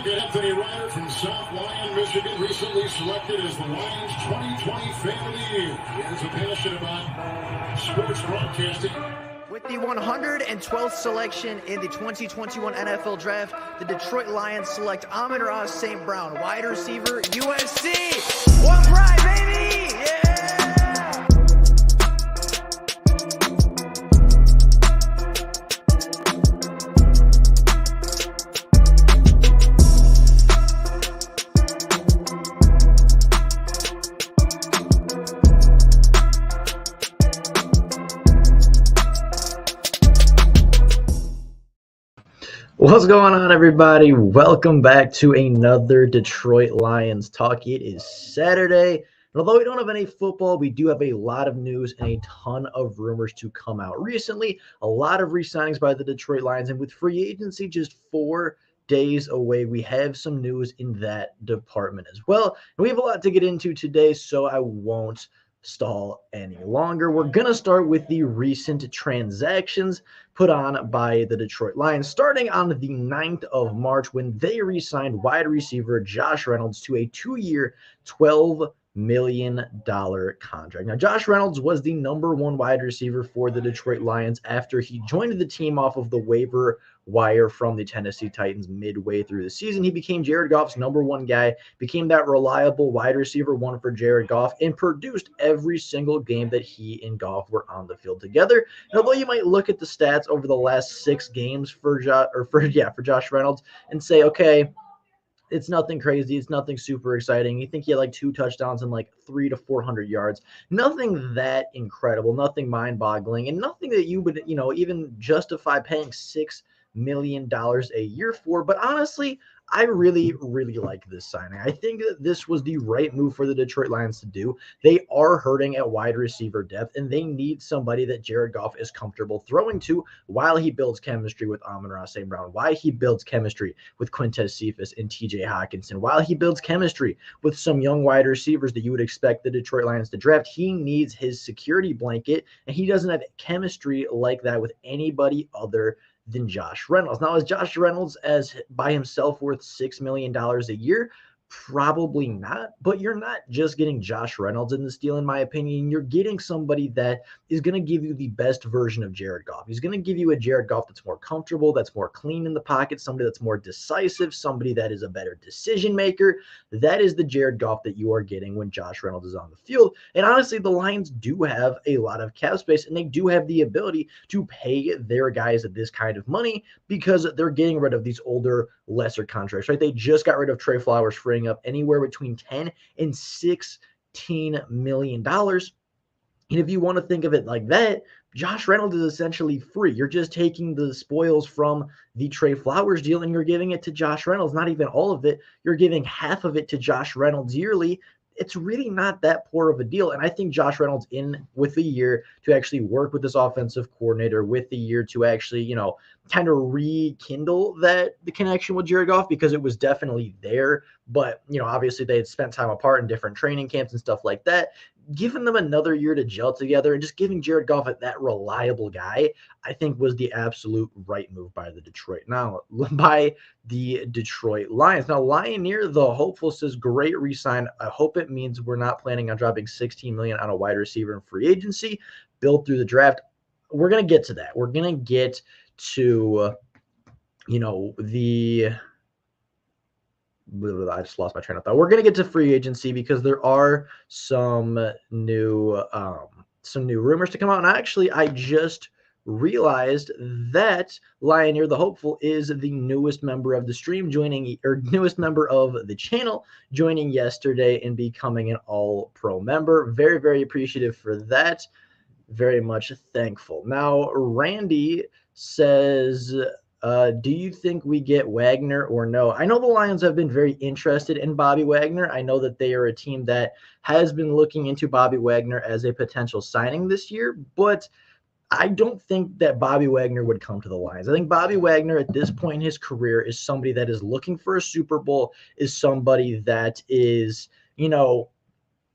at Anthony Ryder from South Lyon, Michigan, recently selected as the Lions 2020 Fan of the Year. He has a passion about sports broadcasting. With the 112th selection in the 2021 NFL Draft, the Detroit Lions select Amon-Ra St. Brown, wide receiver, USC. One pride, baby! Yeah! What's going on, everybody? Welcome back to another Detroit Lions talk. It is Saturday, and although we don't have any football, we do have a lot of news and a ton of rumors to come out recently. A lot of re-signings by the Detroit Lions, and with free agency just 4 days away, we have some news in that department as well. And we have a lot to get into today, so I won't stall any longer. We're going to start with the recent transactions put on by the Detroit Lions, starting on the 9th of March when they re-signed wide receiver Josh Reynolds to a 2-year, $12 million contract. Now, Josh Reynolds was the number 1 wide receiver for the Detroit Lions after he joined the team off of the waiver wire from the Tennessee Titans midway through the season. He became Jared Goff's number 1 guy, became that reliable wide receiver 1 for Jared Goff, and produced every single game that he and Goff were on the field together. And although you might look at the stats over the last 6 games for Josh Reynolds and say, okay, it's nothing crazy. It's nothing super exciting. You think he had like 2 touchdowns and like 300 to 400 yards. Nothing that incredible, nothing mind-boggling, and nothing that you would, even justify paying $6 million a year for. But honestly, I really, really like this signing. I think that this was the right move for the Detroit Lions to do. They are hurting at wide receiver depth, and they need somebody that Jared Goff is comfortable throwing to while he builds chemistry with Amon-Ra St. Brown, while he builds chemistry with Quintez Cephas and TJ Hockenson, while he builds chemistry with some young wide receivers that you would expect the Detroit Lions to draft. He needs his security blanket, and he doesn't have chemistry like that with anybody other than Josh Reynolds. Now, is Josh Reynolds as by himself worth $6 million a year? Probably not, but you're not just getting Josh Reynolds in this deal, in my opinion. You're getting somebody that is going to give you the best version of Jared Goff. He's going to give you a Jared Goff that's more comfortable, that's more clean in the pocket, somebody that's more decisive, somebody that is a better decision maker. That is the Jared Goff that you are getting when Josh Reynolds is on the field. And honestly, the Lions do have a lot of cap space, and they do have the ability to pay their guys this kind of money because they're getting rid of these older, lesser contracts, right? They just got rid of Trey Flowers, freeing up anywhere between $10 and $16 million. And if you want to think of it like that, Josh Reynolds is essentially free. You're just taking the spoils from the Trey Flowers deal and you're giving it to Josh Reynolds. Not even all of it. You're giving half of it to Josh Reynolds yearly. It's really not that poor of a deal. And I think Josh Reynolds in with the year to actually work with this offensive coordinator, with the year to actually, kind of rekindle the connection with Jared Goff, because it was definitely there. But, obviously they had spent time apart in different training camps and stuff like that. Giving them another year to gel together and just giving Jared Goff that reliable guy, I think was the absolute right move by the Detroit Lions. Now, Lioneer, the hopeful, says great re-sign. I hope it means we're not planning on dropping $16 million on a wide receiver in free agency, built through the draft. We're going to get to that. We're going to get to, I just lost my train of thought. We're going to get to free agency because there are some new rumors to come out. And actually, I just realized that Lioneer the Hopeful is the newest member of the stream, newest member of the channel, joining yesterday and becoming an all-pro member. Very, very appreciative for that. Very much thankful. Now, Randy says, do you think we get Wagner or no? I know the Lions have been very interested in Bobby Wagner. I know that they are a team that has been looking into Bobby Wagner as a potential signing this year, but I don't think that Bobby Wagner would come to the Lions. I think Bobby Wagner at this point in his career is somebody that is looking for a Super Bowl, is somebody that is,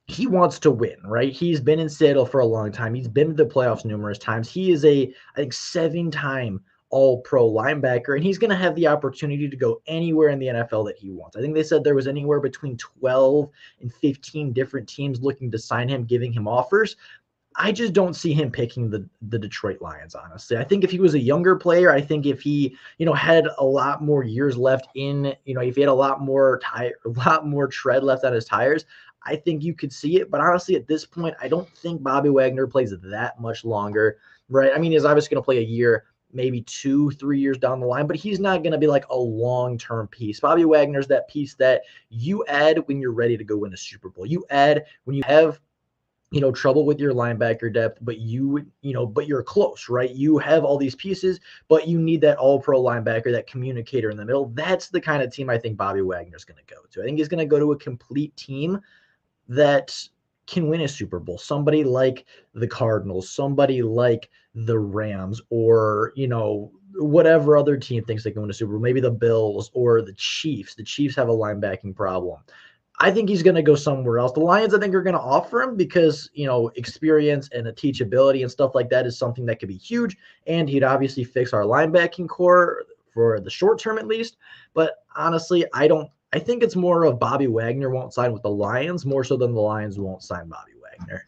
he wants to win, right? He's been in Seattle for a long time. He's been to the playoffs numerous times. He is I think, 7-time all-pro linebacker, and he's going to have the opportunity to go anywhere in the NFL that he wants. I think they said there was anywhere between 12 and 15 different teams looking to sign him, giving him offers. I just don't see him picking the Detroit Lions, honestly. I think if he was a younger player, I think if he, had a lot more years left in, if he had a lot more tread left on his tires, I think you could see it. But honestly, at this point, I don't think Bobby Wagner plays that much longer, right? I mean, he's obviously going to play a year, maybe 2-3 years down the line, but he's not going to be like a long-term piece. Bobby Wagner's that piece that you add when you're ready to go win a Super Bowl. You add when you have trouble with your linebacker depth, but but you're close, right? You have all these pieces, but you need that all-pro linebacker, that communicator in the middle. That's the kind of team I think Bobby Wagner's going to go to. I think he's going to go to a complete team that can win a Super Bowl. Somebody like the Cardinals, somebody like the Rams, or, whatever other team thinks they can win a Super Bowl. Maybe the Bills or the Chiefs. The Chiefs have a linebacking problem. I think he's going to go somewhere else. The Lions, I think, are going to offer him because, experience and a teachability and stuff like that is something that could be huge. And he'd obviously fix our linebacking core for the short term, at least. But honestly, I think it's more of Bobby Wagner won't sign with the Lions more so than the Lions won't sign Bobby Wagner.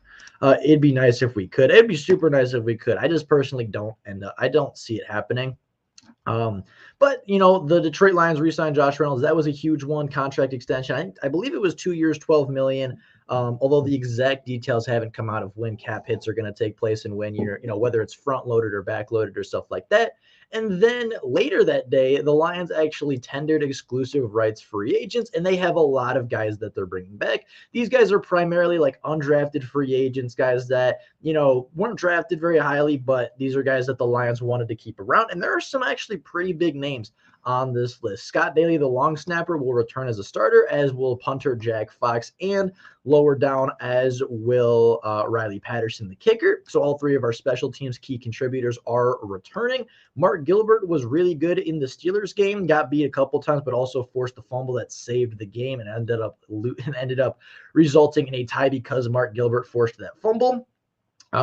It'd be nice if we could. It'd be super nice if we could. I just personally don't, and I don't see it happening. But the Detroit Lions re-signed Josh Reynolds. That was a huge one, contract extension. I believe it was 2 years, $12 million. Although the exact details haven't come out of when cap hits are going to take place and when whether it's front loaded or back loaded or stuff like that. And then later that day, the Lions actually tendered exclusive rights free agents, and they have a lot of guys that they're bringing back. These guys are primarily like undrafted free agents, guys that, weren't drafted very highly, but these are guys that the Lions wanted to keep around. And there are some actually pretty big names on this list. Scott Daly, the long snapper, will return as a starter, as will punter Jack Fox, and lower down as will Riley Patterson, the kicker. So all three of our special teams key contributors are returning. Mark Gilbert was really good in the Steelers game, got beat a couple times, but also forced a fumble that saved the game and ended up resulting in a tie because Mark Gilbert forced that fumble.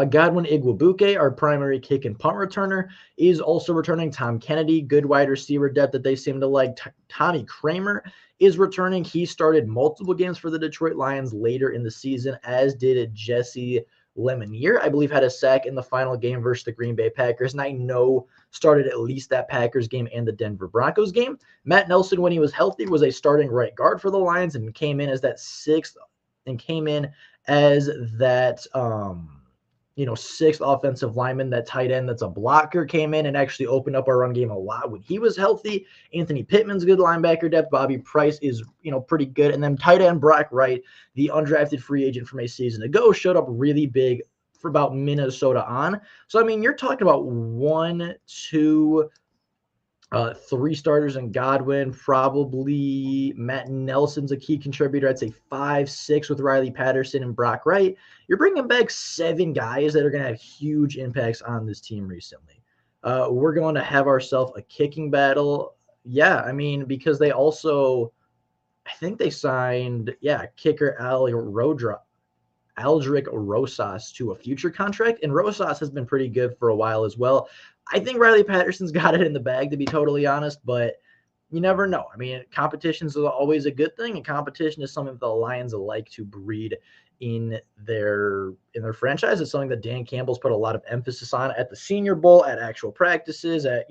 Godwin Igwebuike, our primary kick and punt returner, is also returning. Tom Kennedy, good wide receiver depth that they seem to like. Tommy Kramer is returning. He started multiple games for the Detroit Lions later in the season, as did Jesse Lemonier. I believe had a sack in the final game versus the Green Bay Packers, and I know started at least that Packers game and the Denver Broncos game. Matt Nelson, when he was healthy, was a starting right guard for the Lions and came in as that sixth sixth offensive lineman. That tight end that's a blocker came in and actually opened up our run game a lot when he was healthy. Anthony Pittman's good linebacker depth. Bobby Price is, pretty good. And then tight end Brock Wright, the undrafted free agent from a season ago, showed up really big for about Minnesota on. So, I mean, you're talking about 3 starters in Godwin, probably Matt Nelson's a key contributor. I'd say 5-6 with Riley Patterson and Brock Wright. You're bringing back 7 guys that are going to have huge impacts on this team recently. We're going to have ourselves a kicking battle. Yeah, I mean, because they also, I think they signed, kicker Aldrick Rosas to a future contract, and Rosas has been pretty good for a while as well. I think Riley Patterson's got it in the bag, to be totally honest, but you never know. I mean, competition is always a good thing, and competition is something that the Lions like to breed in their franchise. It's something that Dan Campbell's put a lot of emphasis on at the Senior Bowl, at actual practices, at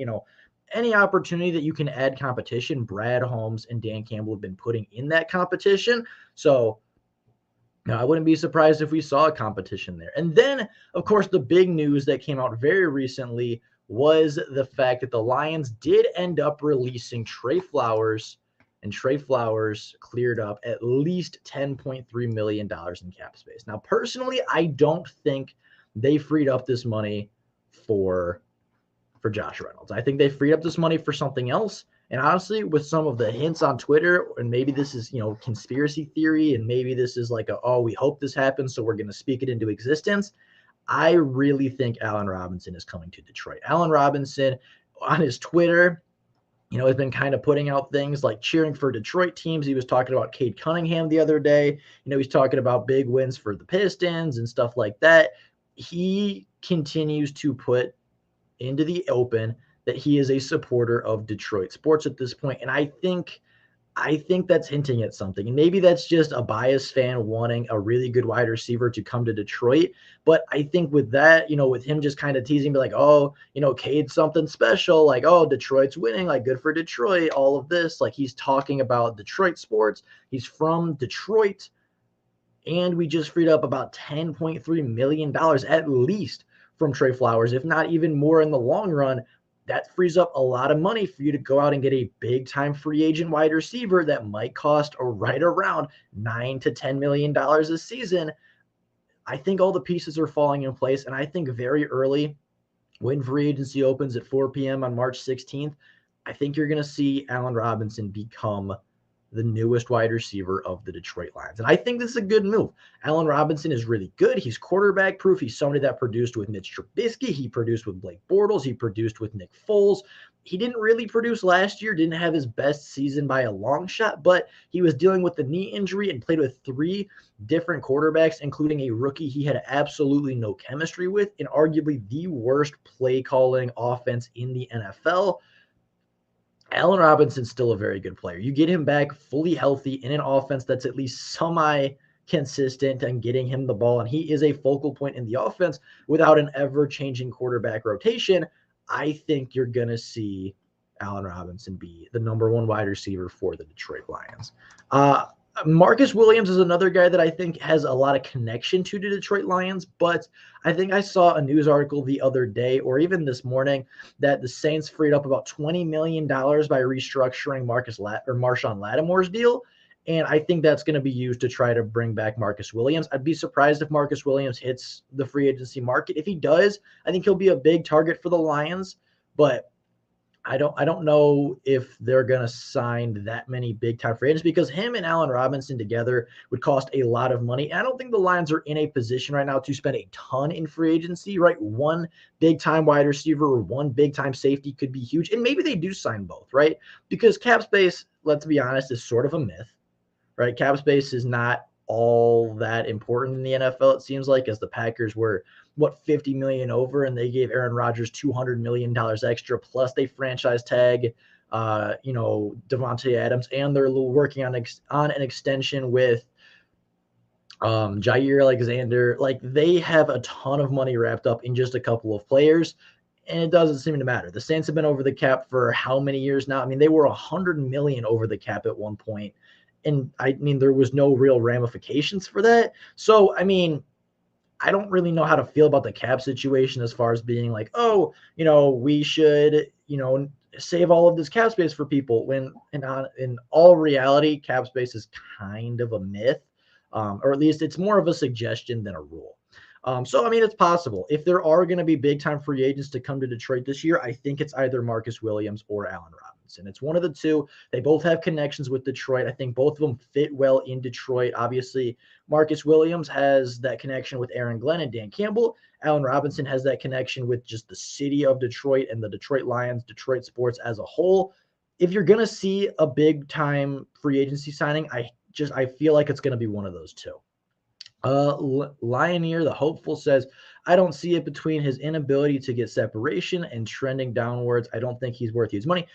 any opportunity that you can add competition. Brad Holmes and Dan Campbell have been putting in that competition. So I wouldn't be surprised if we saw a competition there. And then, of course, the big news that came out very recently was the fact that the Lions did end up releasing Trey Flowers, and Trey Flowers cleared up at least $10.3 million in cap space. Now, personally, I don't think they freed up this money for Josh Reynolds. I think they freed up this money for something else. And honestly, with some of the hints on Twitter, and maybe this is, conspiracy theory, and maybe this is like we hope this happens, so we're going to speak it into existence. I really think Allen Robinson is coming to Detroit. Allen Robinson on his Twitter, has been kind of putting out things like cheering for Detroit teams. He was talking about Cade Cunningham the other day. He's talking about big wins for the Pistons and stuff like that. He continues to put into the open that he is a supporter of Detroit sports at this point. And I think that's hinting at something. And maybe that's just a biased fan wanting a really good wide receiver to come to Detroit. But I think with that, with him just kind of teasing, be like, oh, Cade's something special. Like, oh, Detroit's winning. Like, good for Detroit. All of this. Like, he's talking about Detroit sports. He's from Detroit. And we just freed up about $10.3 million at least from Trey Flowers, if not even more in the long run. That frees up a lot of money for you to go out and get a big-time free agent wide receiver that might cost right around $9 to $10 million a season. I think all the pieces are falling in place, and I think very early, when free agency opens at 4 p.m. on March 16th, I think you're going to see Allen Robinson become the newest wide receiver of the Detroit Lions. And I think this is a good move. Allen Robinson is really good. He's quarterback proof. He's somebody that produced with Mitch Trubisky. He produced with Blake Bortles. He produced with Nick Foles. He didn't really produce last year, didn't have his best season by a long shot, but he was dealing with the knee injury and played with 3 different quarterbacks, including a rookie he had absolutely no chemistry with, and arguably the worst play calling offense in the NFL. Allen Robinson's still a very good player. You get him back fully healthy in an offense that's at least semi-consistent and getting him the ball, and he is a focal point in the offense without an ever-changing quarterback rotation. I think you're going to see Allen Robinson be the number 1 wide receiver for the Detroit Lions. Marcus Williams is another guy that I think has a lot of connection to the Detroit Lions, but I think I saw a news article the other day or even this morning that the Saints freed up about $20 million by restructuring Marshawn Lattimore's deal, and I think that's going to be used to try to bring back Marcus Williams. I'd be surprised if Marcus Williams hits the free agency market. If he does, I think he'll be a big target for the Lions, but I don't know if they're going to sign that many big-time free agents because him and Allen Robinson together would cost a lot of money. And I don't think the Lions are in a position right now to spend a ton in free agency, right? One big-time wide receiver or one big-time safety could be huge. And maybe they do sign both, right? Because cap space, let's be honest, is sort of a myth, right? Cap space is not all that important in the NFL, it seems like, as the Packers were $50 million over, and they gave Aaron Rodgers $200 million extra, plus they franchise tag, Devontae Adams, and they're working on an extension with Jair Alexander. Like, they have a ton of money wrapped up in just a couple of players, and it doesn't seem to matter. The Saints have been over the cap for how many years now? I mean, they were $100 million over the cap at one point, and I mean, there was no real ramifications for that. So, I mean, I don't really know how to feel about the cap situation as far as being like, oh, we should, save all of this cap space for people, when in all reality, cap space is kind of a myth, or at least it's more of a suggestion than a rule. So, I mean, it's possible. If there are going to be big-time free agents to come to Detroit this year, I think it's either Marcus Williams or Allen Robinson. It's one of the two. They both have connections with Detroit. I think both of them fit well in Detroit. Obviously, Marcus Williams has that connection with Aaron Glenn and Dan Campbell. Allen Robinson has that connection with just the city of Detroit and the Detroit Lions, Detroit sports as a whole. If you're going to see a big-time free agency signing, I feel like it's going to be one of those two. Lioneer, the hopeful, says, I don't see it between his inability to get separation and trending downwards. I don't think he's worth his money.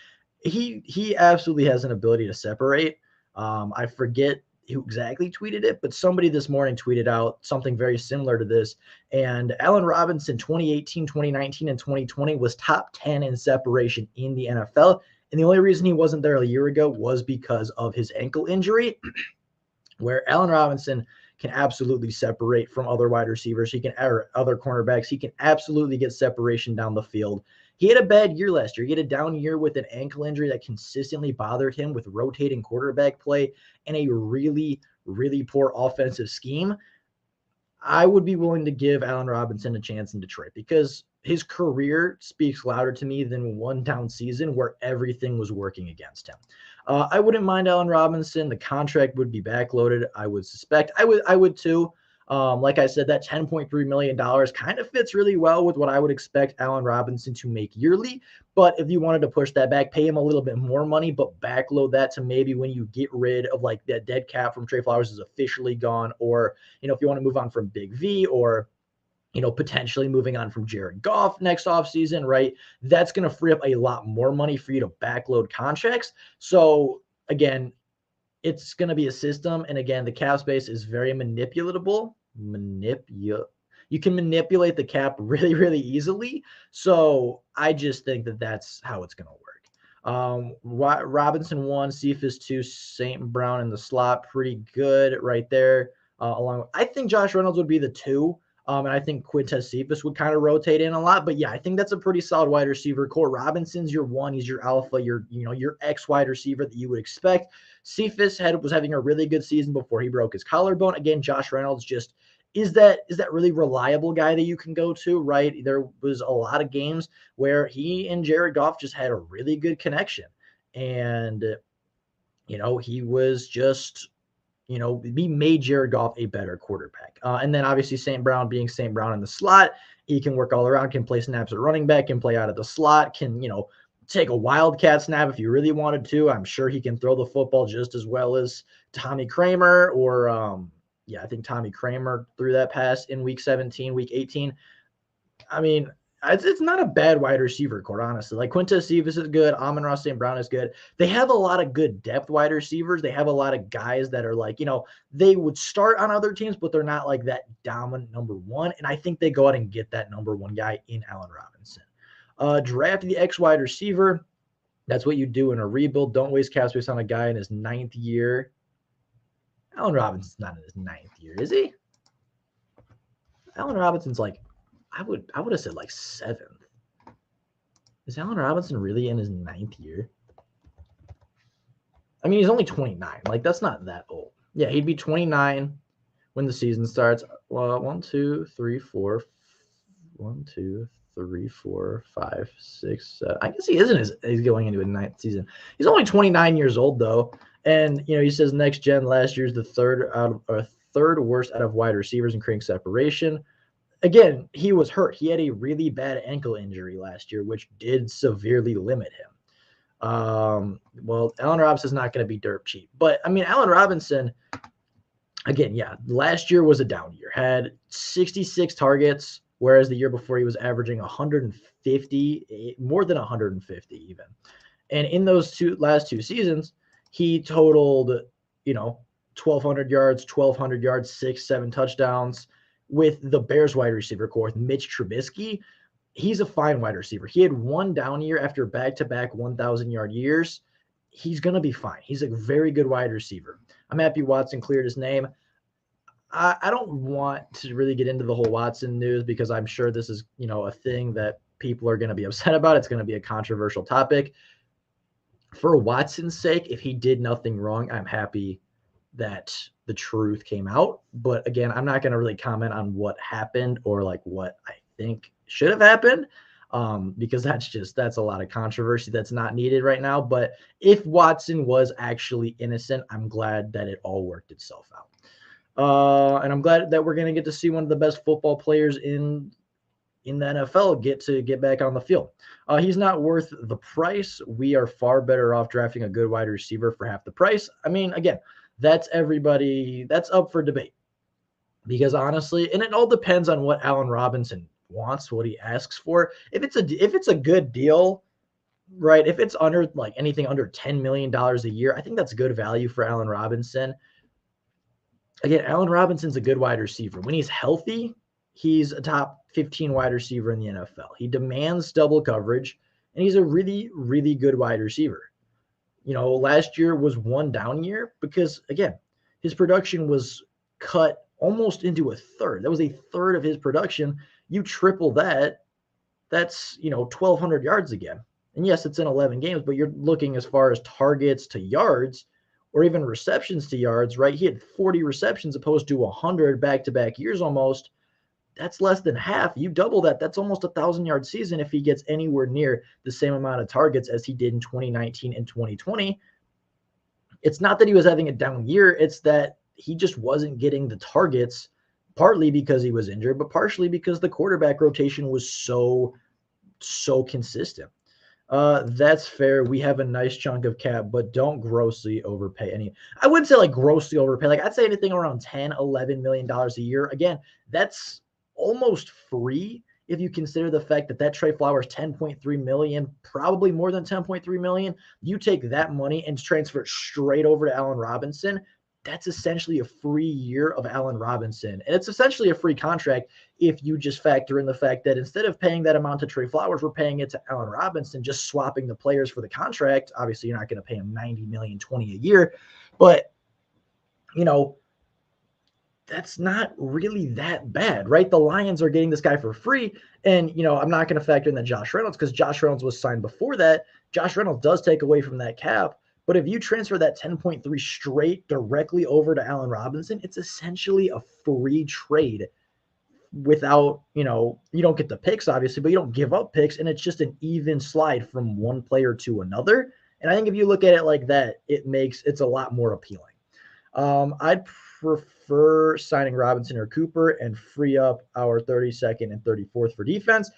He absolutely has an ability to separate. I forget who exactly tweeted it, but somebody this morning tweeted out something very similar to this. And Allen Robinson, 2018, 2019, and 2020 was top 10 in separation in the NFL. And the only reason he wasn't there a year ago was because of his ankle injury, where Allen Robinson can absolutely separate from other wide receivers. Or other cornerbacks. He can absolutely get separation down the field. He had a bad year last year. He had a down year with an ankle injury that consistently bothered him with rotating quarterback play and a really, really poor offensive scheme. I would be willing to give Allen Robinson a chance in Detroit because his career speaks louder to me than one down season where everything was working against him. I wouldn't mind Allen Robinson. The contract would be backloaded, I would suspect. I would too. Like I said, that $10.3 million kind of fits really well with what I would expect Allen Robinson to make yearly. But if you wanted to push that back, pay him a little bit more money, but backload that to maybe when you get rid of like that dead cap from Trey Flowers is officially gone, or if you want to move on from Big V, or potentially moving on from Jared Goff next offseason, right? That's going to free up a lot more money for you to backload contracts. So again, it's going to be a system. And again, the cap space is very manipulatable. You can manipulate the cap really, really easily. So I just think that that's how it's going to work. Robinson 1, Cephas 2, St. Brown in the slot. Pretty good right there. I think Josh Reynolds would be the 2. And I think Quintez Cephas would kind of rotate in a lot. But yeah, I think that's a pretty solid wide receiver core. Robinson's your 1. He's your alpha, your X wide receiver that you would expect. Cephas was having a really good season before he broke his collarbone. Again, Josh Reynolds just is that really reliable guy that you can go to, right? There was a lot of games where he and Jared Goff just had a really good connection. And, he was just he made Jared Goff a better quarterback. And then obviously St. Brown being St. Brown in the slot, he can work all around, can play snaps at running back, can play out of the slot, can, take a wildcat snap if you really wanted to. I'm sure he can throw the football just as well as Tommy Kramer or, I think Tommy Kramer threw that pass in week 17, week 18. I mean, it's not a bad wide receiver core, honestly. Like Quintez Cephas is good. Amon-Ra St. Brown is good. They have a lot of good depth wide receivers. They have a lot of guys that are like, they would start on other teams, but they're not like that dominant number 1. And I think they go out and get that number 1 guy in Allen Robinson. Draft the X wide receiver. That's what you do in a rebuild. Don't waste cap space on a guy in his 9th year. Allen Robinson's not in his 9th year, is he? Allen Robinson's like, I would have said like 7th. Is Allen Robinson really in his 9th year? I mean, he's only 29. Like, that's not that old. Yeah, he'd be 29 when the season starts. Well, 1, 2, 3, 4. 1, 2, 3, 4, 5, 6, 7. I guess he isn't. He's going into a 9th season. He's only 29 years old though, and he says next gen last year's the third worst out of wide receivers in creating separation. Again, he was hurt. He had a really bad ankle injury last year, which did severely limit him. Well, Allen Robinson's not going to be dirt cheap. But, I mean, Allen Robinson, again, yeah, last year was a down year. Had 66 targets, whereas the year before he was averaging 150, more than 150 even. And in those last two seasons, he totaled, 1,200 yards, 6, 7 touchdowns. With the Bears wide receiver core, with Mitch Trubisky, he's a fine wide receiver. He had one down year after back-to-back 1,000-yard years. He's going to be fine. He's a very good wide receiver. I'm happy Watson cleared his name. I don't want to really get into the whole Watson news because I'm sure this is, a thing that people are going to be upset about. It's going to be a controversial topic. For Watson's sake, if he did nothing wrong, I'm happy that the truth came out. But again, I'm not going to really comment on what happened or like what I think should have happened because that's a lot of controversy that's not needed right now. But if Watson was actually innocent, I'm glad that it all worked itself out. And I'm glad that we're going to get to see one of the best football players in the NFL get back on the field. He's not worth the price. We are far better off drafting a good wide receiver for half the price. I mean, again, that's up for debate because honestly, and it all depends on what Allen Robinson wants, what he asks for. If it's a good deal, right? If it's under like anything under $10 million a year, I think that's good value for Allen Robinson. Again, Allen Robinson's a good wide receiver. When he's healthy, he's a top 15 wide receiver in the NFL. He demands double coverage, and he's a really, really good wide receiver. Last year was one down year because, again, his production was cut almost into a third. That was a third of his production. You triple that, that's, 1,200 yards again. And yes, it's in 11 games, but you're looking as far as targets to yards or even receptions to yards, right? He had 40 receptions opposed to 100 back-to-back years almost. That's less than half. You double that. That's almost a 1,000-yard season if he gets anywhere near the same amount of targets as he did in 2019 and 2020. It's not that he was having a down year. It's that he just wasn't getting the targets, partly because he was injured, but partially because the quarterback rotation was so consistent. That's fair. We have a nice chunk of cap, but don't grossly overpay I wouldn't say like grossly overpay. Like I'd say anything around $10, $11 million a year. Again, that's almost free if you consider the fact that Trey Flowers $10.3 million, probably more than $10.3 million. You take that money and transfer it straight over to Allen Robinson. That's essentially a free year of Allen Robinson. And it's essentially a free contract if you just factor in the fact that instead of paying that amount to Trey Flowers, we're paying it to Allen Robinson, just swapping the players for the contract. Obviously, you're not going to pay him $90 million, $20 a year. But, that's not really that bad, right? The Lions are getting this guy for free. And, I'm not going to factor in that Josh Reynolds because Josh Reynolds was signed before that. Josh Reynolds does take away from that cap. But if you transfer that 10.3 straight directly over to Allen Robinson, it's essentially a free trade without, you don't get the picks, obviously, but you don't give up picks. And it's just an even slide from one player to another. And I think if you look at it like that, it's a lot more appealing. I'd prefer signing Robinson or Cooper and free up our 32nd and 34th for defense.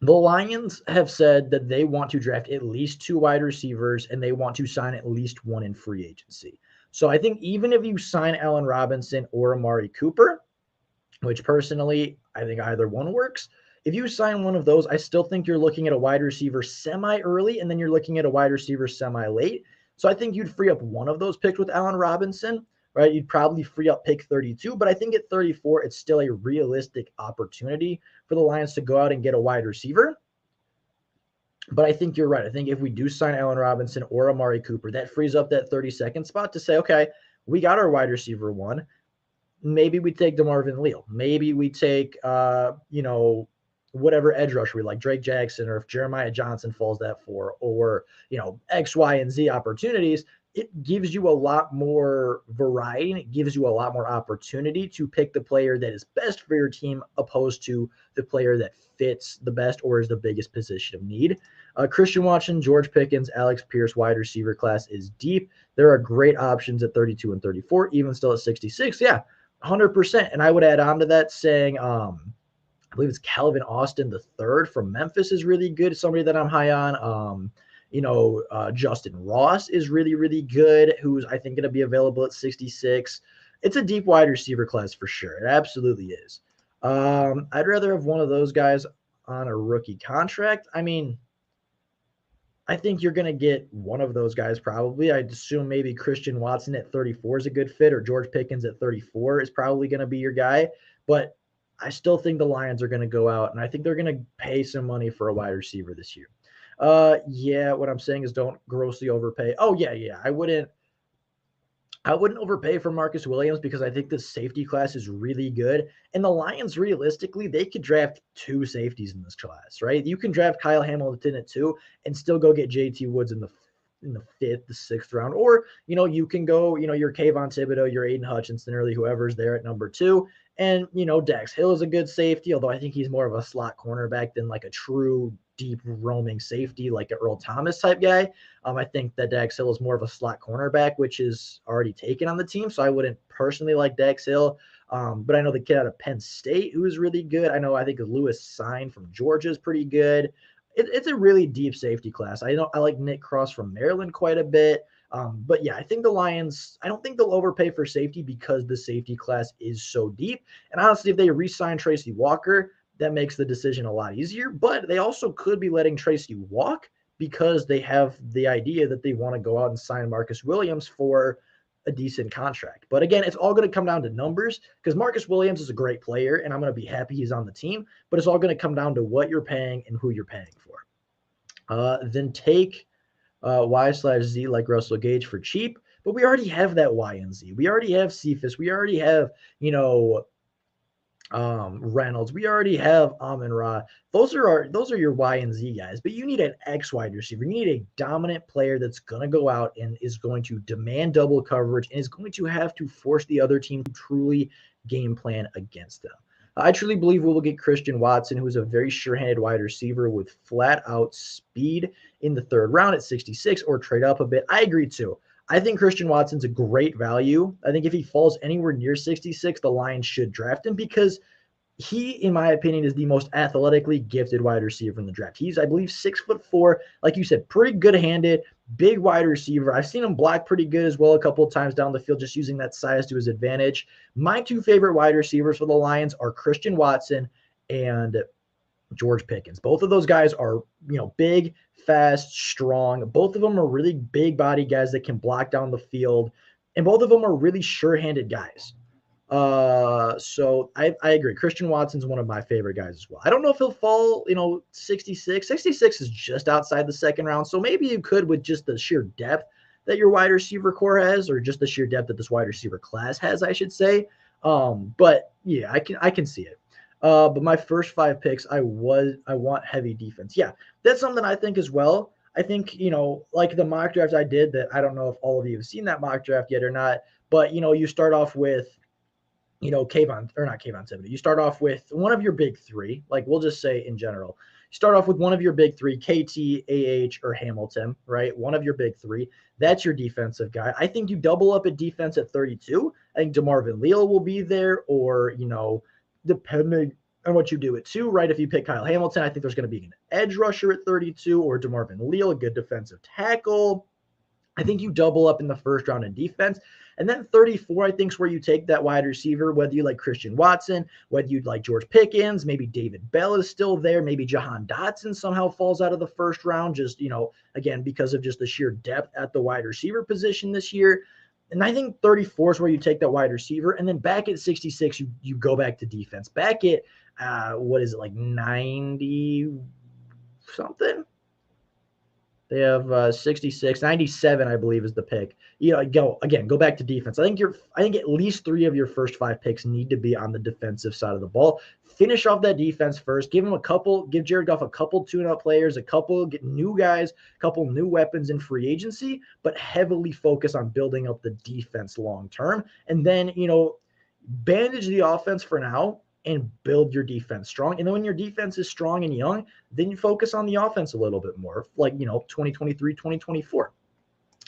The Lions have said that they want to draft at least 2 wide receivers and they want to sign at least 1 in free agency. So I think even if you sign Allen Robinson or Amari Cooper, which personally I think either one works, if you sign one of those, I still think you're looking at a wide receiver semi-early and then you're looking at a wide receiver semi-late. So I think you'd free up one of those picks with Allen Robinson, right? You'd probably free up pick 32, but I think at 34, it's still a realistic opportunity for the Lions to go out and get a wide receiver. But I think you're right. I think if we do sign Allen Robinson or Amari Cooper, that frees up that 32nd spot to say, okay, we got our wide receiver 1. Maybe we take DeMarvin Leal. Maybe we take, whatever edge rusher we like, Drake Jackson, or if Jeremiah Johnson falls that 4, or, X, Y, and Z opportunities. It gives you a lot more variety and it gives you a lot more opportunity to pick the player that is best for your team opposed to the player that fits the best or is the biggest position of need. Christian Watson, George Pickens, Alex Pierce, wide receiver class is deep. There are great options at 32 and 34, even still at 66. Yeah, 100%. And I would add on to that saying, I believe it's Calvin Austin III from Memphis is really good. Somebody that I'm high on. Justin Ross is really, really good, who's I think going to be available at 66. It's a deep wide receiver class for sure. It absolutely is. I'd rather have one of those guys on a rookie contract. I mean, I think you're going to get one of those guys probably. I'd assume maybe Christian Watson at 34 is a good fit, or George Pickens at 34 is probably going to be your guy. But I still think the Lions are going to go out, and I think they're going to pay some money for a wide receiver this year. What I'm saying is don't grossly overpay. Oh, yeah. I wouldn't overpay for Marcus Williams because I think the safety class is really good. And the Lions, realistically, they could draft 2 safeties in this class, right? You can draft Kyle Hamilton at 2 and still go get JT Woods in the 5th, the 6th round. Or, you can go, your Kayvon Thibodeau, your Aiden Hutchinson, or whoever's there at number 2. And, Dax Hill is a good safety, although I think he's more of a slot cornerback than like a true deep roaming safety, like an Earl Thomas type guy. I think that Dax Hill is more of a slot cornerback, which is already taken on the team. So I wouldn't personally like Dax Hill. But I know the kid out of Penn State who is really good. I think Lewis Sign from Georgia is pretty good. It's a really deep safety class. I like Nick Cross from Maryland quite a bit. But yeah, I think the Lions, I don't think they'll overpay for safety because the safety class is so deep. And honestly, if they re-sign Tracy Walker, that makes the decision a lot easier. But they also could be letting Tracy walk because they have the idea that they want to go out and sign Marcus Williams for a decent contract. But again, it's all going to come down to numbers because Marcus Williams is a great player and I'm going to be happy he's on the team, but it's all going to come down to what you're paying and who you're paying for. Then take Y/Z like Russell Gage for cheap, but we already have that Y and Z. We already have Cephas. We already have, Reynolds. We already have Amon-Ra. Those are your Y and Z guys, but you need an X wide receiver. You need a dominant player that's going to go out and is going to demand double coverage and is going to have to force the other team to truly game plan against them. I truly believe we will get Christian Watson, who is a very sure-handed wide receiver with flat-out speed in the 3rd round at 66, or trade up a bit. I agree too. I think Christian Watson's a great value. I think if he falls anywhere near 66, the Lions should draft him because he, in my opinion, is the most athletically gifted wide receiver in the draft. He's, I believe, 6'4", like you said, pretty good-handed, Big wide receiver. I've seen him block pretty good as well a couple of times down the field, just using that size to his advantage. My two favorite wide receivers for the Lions are Christian Watson and George Pickens. Both of those guys are, big, fast, strong. Both of them are really big body guys that can block down the field. And both of them are really sure-handed guys. So I agree. Christian Watson's one of my favorite guys as well. I don't know if he'll fall, 66. 66 is just outside the second round. So maybe you could with just the sheer depth that your wide receiver core has, or just the sheer depth that this wide receiver class has, I should say. But yeah, I can see it. But my first 5 picks, I want heavy defense. Yeah, that's something I think as well. I think, like the mock draft I did, that I don't know if all of you have seen that mock draft yet or not, but, you start off with, Kayvon, or not Kayvon 70. You start off with one of your big 3, like we'll just say in general. You start off with one of your big 3, KT, AH, or Hamilton, right? One of your big 3. That's your defensive guy. I think you double up at defense at 32. I think DeMarvin Leal will be there, or, depending on what you do at 2, right? If you pick Kyle Hamilton, I think there's going to be an edge rusher at 32, or DeMarvin Leal, a good defensive tackle. I think you double up in the first round in defense. And then 34, I think, is where you take that wide receiver, whether you like Christian Watson, whether you like George Pickens, maybe David Bell is still there, maybe Jahan Dotson somehow falls out of the first round, just, again, because of just the sheer depth at the wide receiver position this year. And I think 34 is where you take that wide receiver. And then back at 66, you go back to defense. Back at, 90 something? They have 66, 97, I believe, is the pick. Go back to defense. I think at least 3 of your first 5 picks need to be on the defensive side of the ball. Finish off that defense first. Give Jared Goff a couple tune-up players, get new guys, a couple new weapons in free agency, but heavily focus on building up the defense long term. And then, bandage the offense for now and build your defense strong. And then when your defense is strong and young, then you focus on the offense a little bit more, like, 2023, 2024.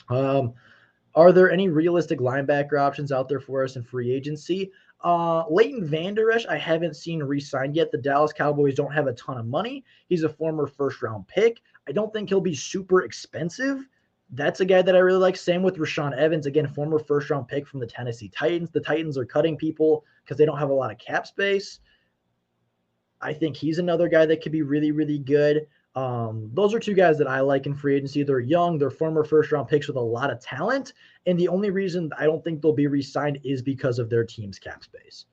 Are there any realistic linebacker options out there for us in free agency? Leighton Vander Esch, I haven't seen re-signed yet. The Dallas Cowboys don't have a ton of money. He's a former first-round pick. I don't think he'll be super expensive. That's a guy that I really like. Same with Rashaan Evans, again, former first-round pick from the Tennessee Titans. The Titans are cutting people because they don't have a lot of cap space. I think he's another guy that could be really, really good. Those are 2 guys that I like in free agency. They're young. They're former first-round picks with a lot of talent. And the only reason I don't think they'll be re-signed is because of their team's cap space.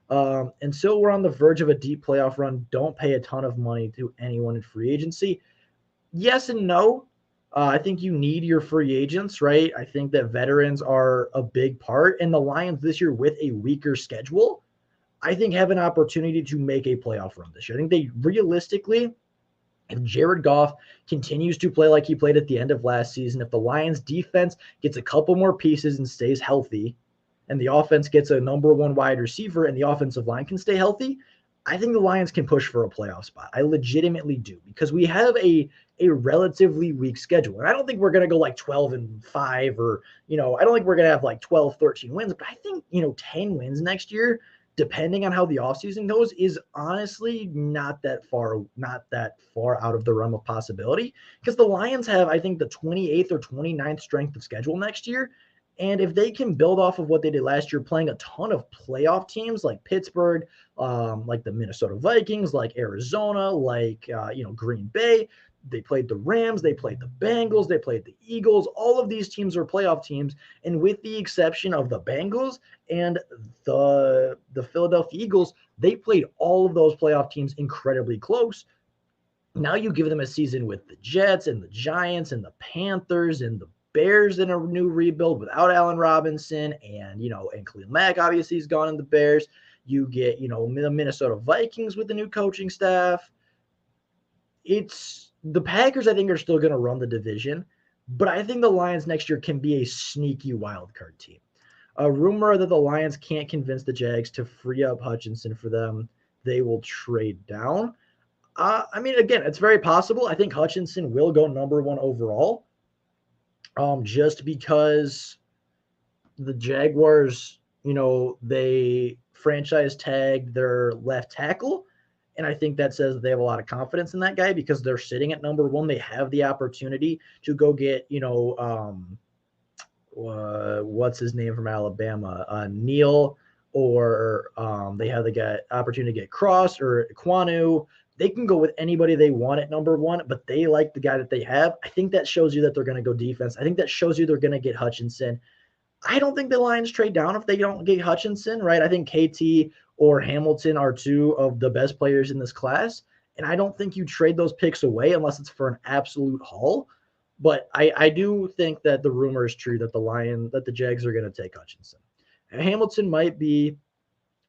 Until we're on the verge of a deep playoff run, don't pay a ton of money to anyone in free agency. Yes and no. I think you need your free agents, right? I think that veterans are a big part. And the Lions this year, with a weaker schedule, I think have an opportunity to make a playoff run this year. I think they realistically, if Jared Goff continues to play like he played at the end of last season, if the Lions defense gets a couple more pieces and stays healthy, and the offense gets a number 1 wide receiver and the offensive line can stay healthy, I think the Lions can push for a playoff spot. I legitimately do, because we have a relatively weak schedule. And I don't think we're going to go like 12-5 or, I don't think we're going to have like 12, 13 wins, but I think, 10 wins next year, depending on how the offseason goes, is honestly not that far out of the realm of possibility, because the Lions have, I think, the 28th or 29th strength of schedule next year. And if they can build off of what they did last year, playing a ton of playoff teams like Pittsburgh, like the Minnesota Vikings, like Arizona, like, Green Bay, they played the Rams, they played the Bengals, they played the Eagles. All of these teams are playoff teams. And with the exception of the Bengals and the Philadelphia Eagles, they played all of those playoff teams incredibly close. Now you give them a season with the Jets and the Giants and the Panthers and the Bears in a new rebuild without Allen Robinson, and and Khalil Mack obviously is gone in the Bears. You get, the Minnesota Vikings with the new coaching staff. It's the Packers, I think, are still going to run the division, but I think the Lions next year can be a sneaky wild card team. A rumor that the Lions can't convince the Jags to free up Hutchinson for them. They will trade down. Again, it's very possible. I think Hutchinson will go number 1 overall. Just because the Jaguars, they franchise tagged their left tackle, And I think that says that they have a lot of confidence in that guy because they're sitting at number one. They have the opportunity to go get, what's his name from Alabama, Neal, or they have the opportunity to get Cross or Kwanu. They can go with anybody they want at number one, but they like the guy that they have. I think that shows you that they're going to go defense. I think that shows you they're going to get Hutchinson. I don't think the Lions trade down if they don't get Hutchinson, right? I think KT or Hamilton are two of the best players in this class, and I don't think you trade those picks away unless it's for an absolute haul. But I do think that the rumor is true that the Jags are going to take Hutchinson. Hamilton might be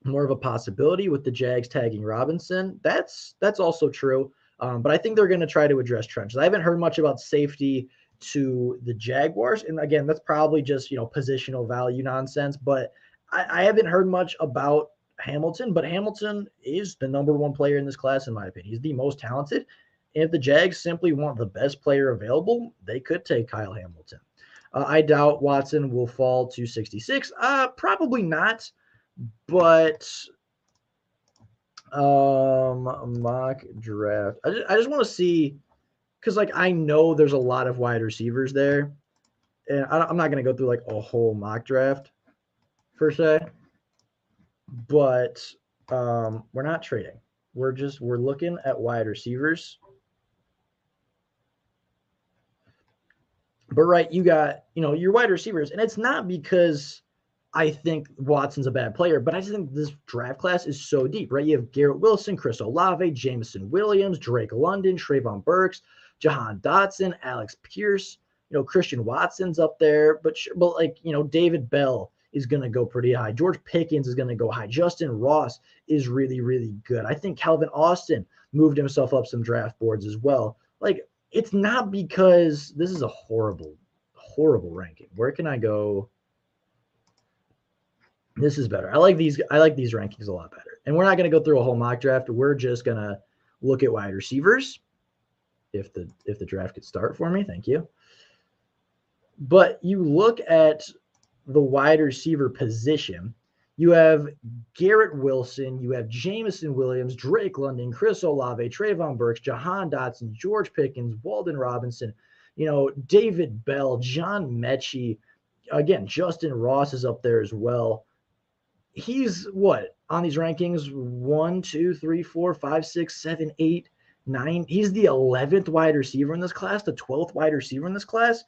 more of a possibility with the Jags tagging Robinson. That's also true. But I think they're going to try to address trenches. I haven't heard much about safety to the Jaguars. And again, that's probably just, positional value nonsense. But I haven't heard much about Hamilton. But Hamilton is the number one player in this class, in my opinion. He's the most talented. And if the Jags simply want the best player available, they could take Kyle Hamilton. I doubt Watson will fall to 66. Probably not. But mock draft. I just want to see, because I know there's a lot of wide receivers there, and I'm not going to go through a whole mock draft per se. But we're not trading. We're looking at wide receivers. But right, you got your wide receivers, and it's not because I think Watson's a bad player, but I just think this draft class is so deep, right? You have Garrett Wilson, Chris Olave, Jameson Williams, Drake London, Trayvon Burks, Jahan Dotson, Alex Pierce, Christian Watson's up there, but David Bell is going to go pretty high. George Pickens is going to go high. Justin Ross is really, really good. I think Calvin Austin moved himself up some draft boards as well. It's not because this is a horrible, horrible ranking. Where can I go? This is better. I like these rankings a lot better. And we're not going to go through a whole mock draft. We're just going to look at wide receivers. If the draft could start for me, thank you. But you look at the wide receiver position. You have Garrett Wilson, you have Jameson Williams, Drake London, Chris Olave, Trayvon Burks, Jahan Dotson, George Pickens, Walden Robinson, David Bell, John Mechie. Again, Justin Ross is up there as well. He's what on these rankings? 1, 2, 3, 4, 5, 6, 7, 8, 9. He's the 11th wide receiver in this class, the 12th wide receiver in this class.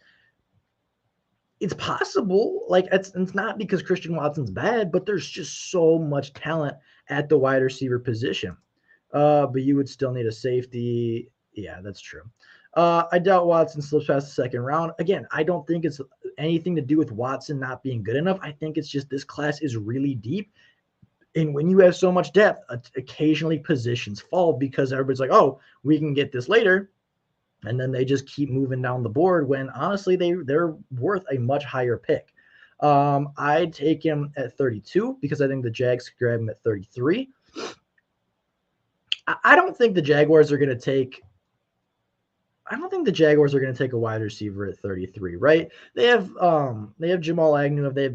It's possible. It's not because Christian Watson's bad, but there's just so much talent at the wide receiver position. But you would still need a safety. Yeah, that's true. I doubt Watson slips past the second round. Again, I don't think it's anything to do with Watson not being good enough. I think it's just this class is really deep. And when you have so much depth, occasionally positions fall because everybody's like, oh, we can get this later. And then they just keep moving down the board when honestly they're worth a much higher pick. I'd take him at 32 because I think the Jags could grab him at 33. I don't think the Jaguars are going to take a wide receiver at 33, right? They have Jamal Agnew. They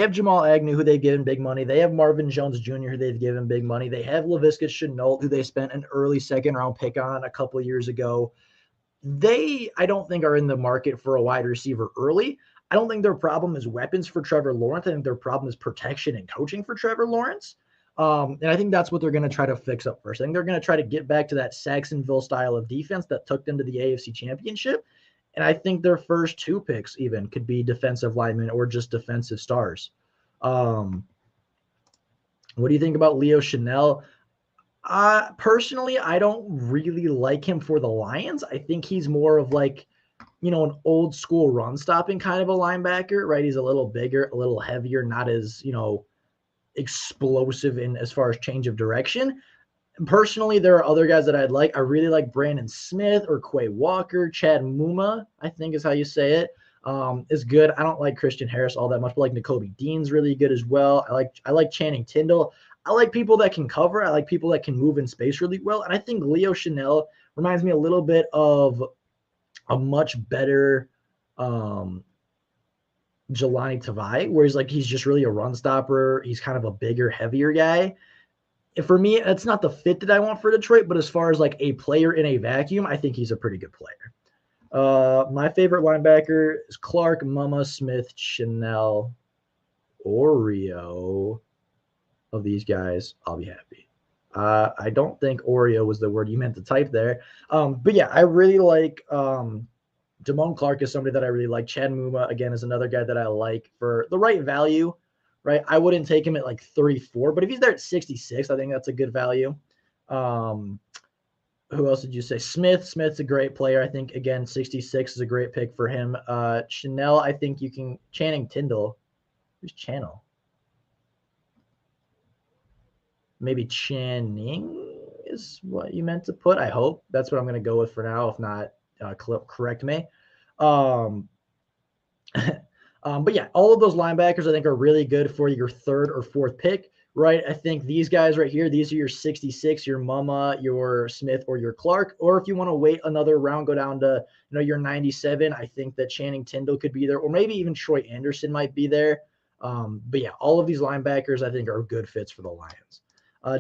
have Jamal Agnew, who they've given big money. They have Marvin Jones Jr., who they've given big money. They have Laviska Shenault, who they spent an early second-round pick on a couple of years ago. I don't think, are in the market for a wide receiver early. I don't think their problem is weapons for Trevor Lawrence. I think their problem is protection and coaching for Trevor Lawrence. And I think that's what they're going to try to fix up first. I think they're going to try to get back to that Saxonville style of defense that took them to the AFC Championship. And I think their first 2 picks even could be defensive linemen or just defensive stars. What do you think about Leo Chanel? Personally, I don't really like him for the Lions. I think he's more of an old school run stopping kind of a linebacker, right? He's a little bigger, a little heavier, not as, explosive in as far as change of direction. Personally, there are other guys that I'd like. I really like Brandon Smith or Quay Walker. Chad Muma, I think is how you say it, is good. I don't like Christian Harris all that much, but N'Kobe Dean's really good as well. I like Channing Tindall. I like people that can cover. I like people that can move in space really well. And I think Leo Chanel reminds me a little bit of a much better Jelani Tavai, where he's just really a run stopper. He's kind of a bigger, heavier guy. for me, it's not the fit that I want for Detroit, but as far as like a player in a vacuum, I think he's a pretty good player. My favorite linebacker is Clark, Mama, Smith, Chanel, Oreo. Of these guys, I'll be happy. I don't think Oreo was the word you meant to type there. But yeah, I really like Damone Clark is somebody that I really like. Chad Muma, again, is another guy that I like for the right value, right? I wouldn't take him at like 34, but if he's there at 66, I think that's a good value. Who else did you say? Smith's a great player. I think, again, 66 is a great pick for him. Chanel, I think you can. Channing Tindall. Who's Channel? Maybe Channing is what you meant to put. I hope that's what I'm going to go with for now. If not, correct me. But yeah, all of those linebackers I think are really good for your third or fourth pick, right? I think these guys right here, these are your 66, your Mama, your Smith, or your Clark. Or if you want to wait another round, go down to your 97. I think that Channing Tindall could be there, or maybe even Troy Anderson might be there. But yeah, all of these linebackers I think are good fits for the Lions.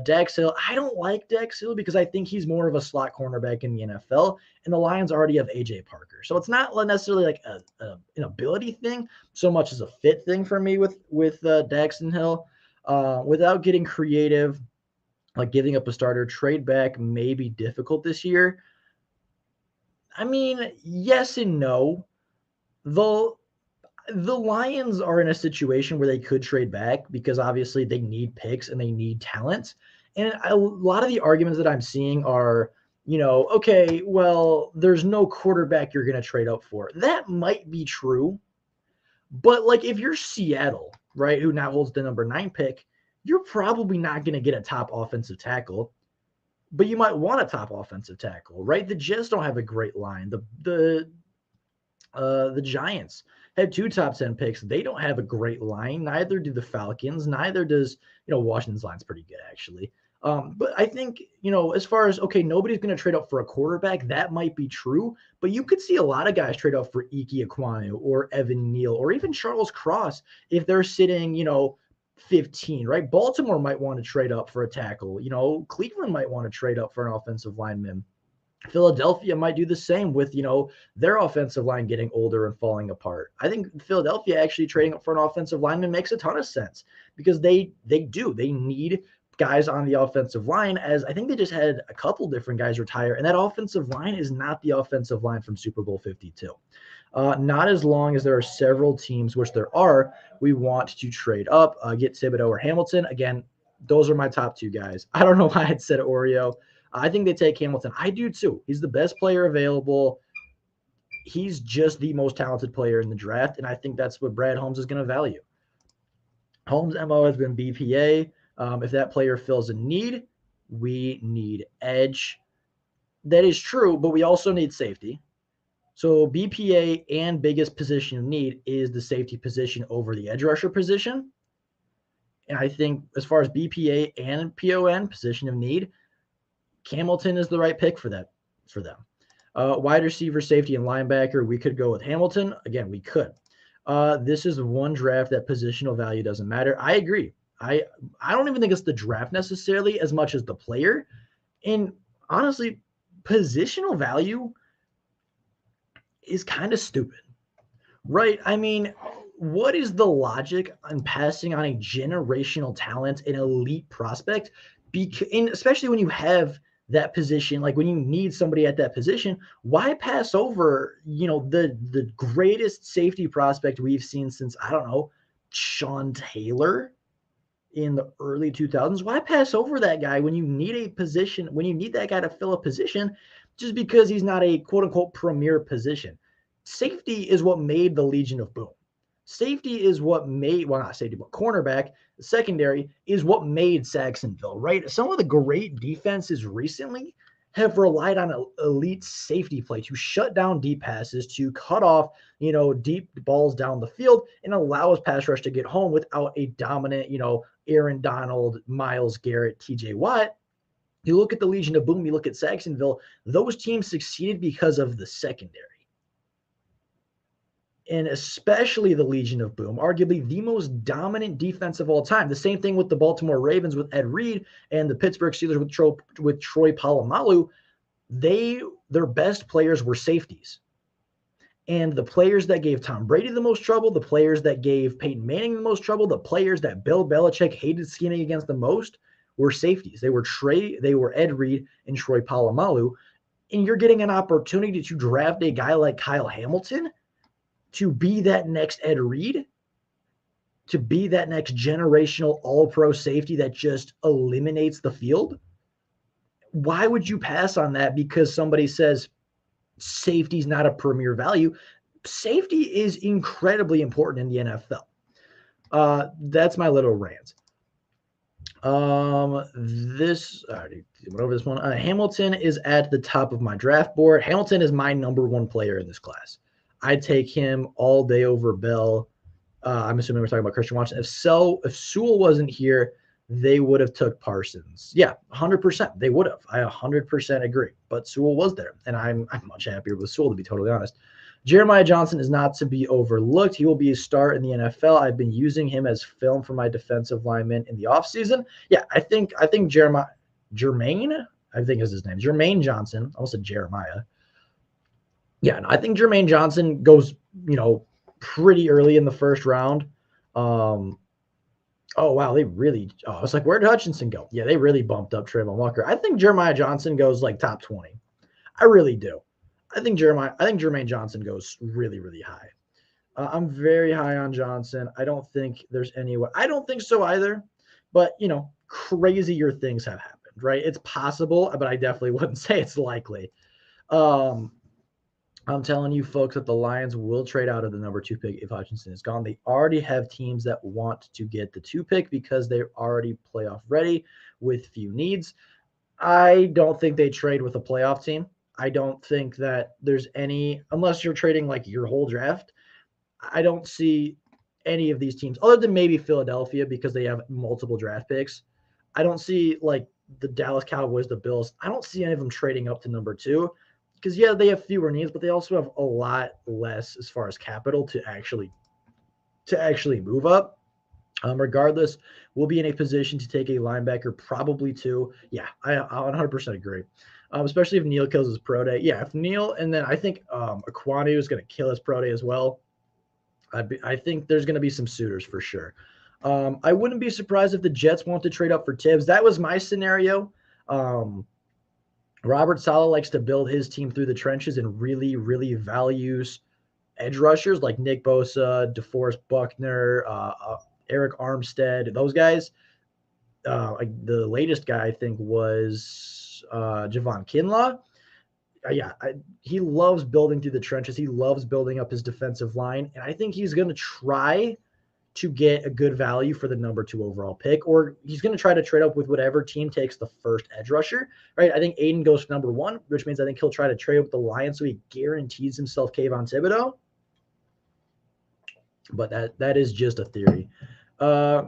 Dax Hill, I don't like Dax Hill because I think he's more of a slot cornerback in the NFL, and the Lions already have A.J. Parker. So it's not necessarily like an ability thing so much as a fit thing for me with Daxton Hill. Without getting creative, like giving up a starter, trade back may be difficult this year. I mean, yes and no. The Lions are in a situation where they could trade back because obviously they need picks and they need talent. And a lot of the arguments that I'm seeing are, okay, well, there's no quarterback you're going to trade up for. That might be true. But like if you're Seattle, right, who now holds the number 9 pick, you're probably not going to get a top offensive tackle, but you might want a top offensive tackle, right? The Jets don't have a great line. The Giants had 2 top 10 picks. They don't have a great line. Neither do the Falcons. Neither does, Washington's line's pretty good, actually. But I think, as far as, okay, nobody's going to trade up for a quarterback. That might be true. But you could see a lot of guys trade up for Ike Ekwonu or Evan Neal or even Charles Cross if they're sitting, 15, right? Baltimore might want to trade up for a tackle. Cleveland might want to trade up for an offensive lineman. Philadelphia might do the same with, their offensive line getting older and falling apart. I think Philadelphia actually trading up for an offensive lineman makes a ton of sense because they need guys on the offensive line, as I think they just had a couple different guys retire, and that offensive line is not the offensive line from Super Bowl 52. Not as long as there are several teams, which there are, we want to trade up, get Thibodeau or Hamilton. Again, those are my top 2 guys. I don't know why I'd said Oreo. I think they take Hamilton. I do too. He's the best player available. He's just the most talented player in the draft, and I think that's what Brad Holmes is going to value. Holmes' MO has been BPA. If that player fills a need, we need edge. That is true, but we also need safety. So BPA and biggest position of need is the safety position over the edge rusher position. And I think as far as BPA and PON, position of need, Hamilton is the right pick for them. Wide receiver, safety, and linebacker, we could go with Hamilton. Again, we could. This is one draft that positional value doesn't matter. I agree. I don't even think it's the draft necessarily as much as the player. And honestly, positional value is kind of stupid, right? I mean, what is the logic on passing on a generational talent, an elite prospect? And especially when you have that position, like when you need somebody at that position, why pass over, the greatest safety prospect we've seen since, I don't know, Sean Taylor in the early 2000s? Why pass over that guy when you need a position, when you need that guy to fill a position just because he's not a quote unquote premier position? Safety is what made the Legion of Boom. Safety is what made, well, not safety, but cornerback, secondary is what made Saxonville, right? Some of the great defenses recently have relied on elite safety play to shut down deep passes, to cut off, deep balls down the field and allow us pass rush to get home without a dominant, Aaron Donald, Myles Garrett, TJ Watt. You look at the Legion of Boom, you look at Saxonville, those teams succeeded because of the secondary. and especially the Legion of Boom, arguably the most dominant defense of all time. The same thing with the Baltimore Ravens with Ed Reed and the Pittsburgh Steelers with Troy Polamalu. Their best players were safeties. And the players that gave Tom Brady the most trouble, the players that gave Peyton Manning the most trouble, the players that Bill Belichick hated scheming against the most were safeties. They were Ed Reed and Troy Polamalu. And you're getting an opportunity to draft a guy like Kyle Hamilton to be that next Ed Reed, to be that next generational all-pro safety that just eliminates the field. Why would you pass on that because somebody says safety's not a premier value? Safety is incredibly important in the NFL. That's my little rant. I already went over this one. Hamilton is at the top of my draft board. Hamilton is my number one player in this class. I'd take him all day over Bell. I'm assuming we're talking about Christian Watson. If Sewell wasn't here, they would have took Parsons. Yeah, 100%. They would have. I 100% agree. But Sewell was there, and I'm much happier with Sewell, to be totally honest. Jeremiah Johnson is not to be overlooked. He will be a star in the NFL. I've been using him as film for my defensive linemen in the offseason. Yeah, I think Jermaine, I think is his name. Jermaine Johnson. I almost said Jeremiah. Yeah, no, I think Jermaine Johnson goes, pretty early in the first round. Oh, wow, they really – I was like, where did Hutchinson go? Yeah, they really bumped up Trayvon Walker. I think Jeremiah Johnson goes, top 20. I really do. I think Jermaine Johnson goes really, really high. I'm very high on Johnson. I don't think there's any way – I don't think so either. But, crazier things have happened, right? It's possible, but I definitely wouldn't say it's likely. I'm telling you, folks, that the Lions will trade out of the number 2 pick if Hutchinson is gone. They already have teams that want to get the 2 pick because they're already playoff ready with few needs. I don't think they trade with a playoff team. I don't think that there's any, unless you're trading your whole draft, I don't see any of these teams, other than maybe Philadelphia because they have multiple draft picks. I don't see the Dallas Cowboys, the Bills. I don't see any of them trading up to number 2. Because, yeah, they have fewer needs, but they also have a lot less as far as capital to actually move up. Regardless, we'll be in a position to take a linebacker, probably 2. Yeah, I 100% agree. Especially if Neil kills his pro day. Yeah, if Neil, and then I think Aquanu is going to kill his pro day as well. I think there's going to be some suitors for sure. I wouldn't be surprised if the Jets want to trade up for Tibbs. That was my scenario. Robert Saleh likes to build his team through the trenches and really, really values edge rushers like Nick Bosa, DeForest Buckner, Eric Armstead, those guys. The latest guy, I think, was Javon Kinlaw. He loves building through the trenches. He loves building up his defensive line. And I think he's going to try to get a good value for the number 2 overall pick, or he's going to try to trade up with whatever team takes the first edge rusher, right? I think Aiden goes number 1, which means I think he'll try to trade up with the Lions so he guarantees himself Kayvon Thibodeau. But that is just a theory.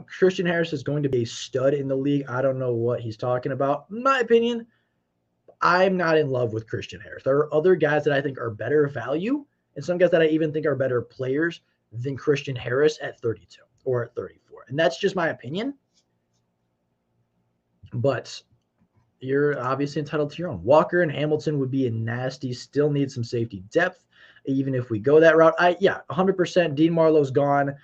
Christian Harris is going to be a stud in the league. I don't know what he's talking about. In my opinion, I'm not in love with Christian Harris. There are other guys that I think are better value, and some guys that I even think are better players than Christian Harris at 32 or at 34. And that's just my opinion. But you're obviously entitled to your own. Walker and Hamilton would be a nasty, still need some safety depth, even if we go that route. 100%. Dean Marlowe's gone.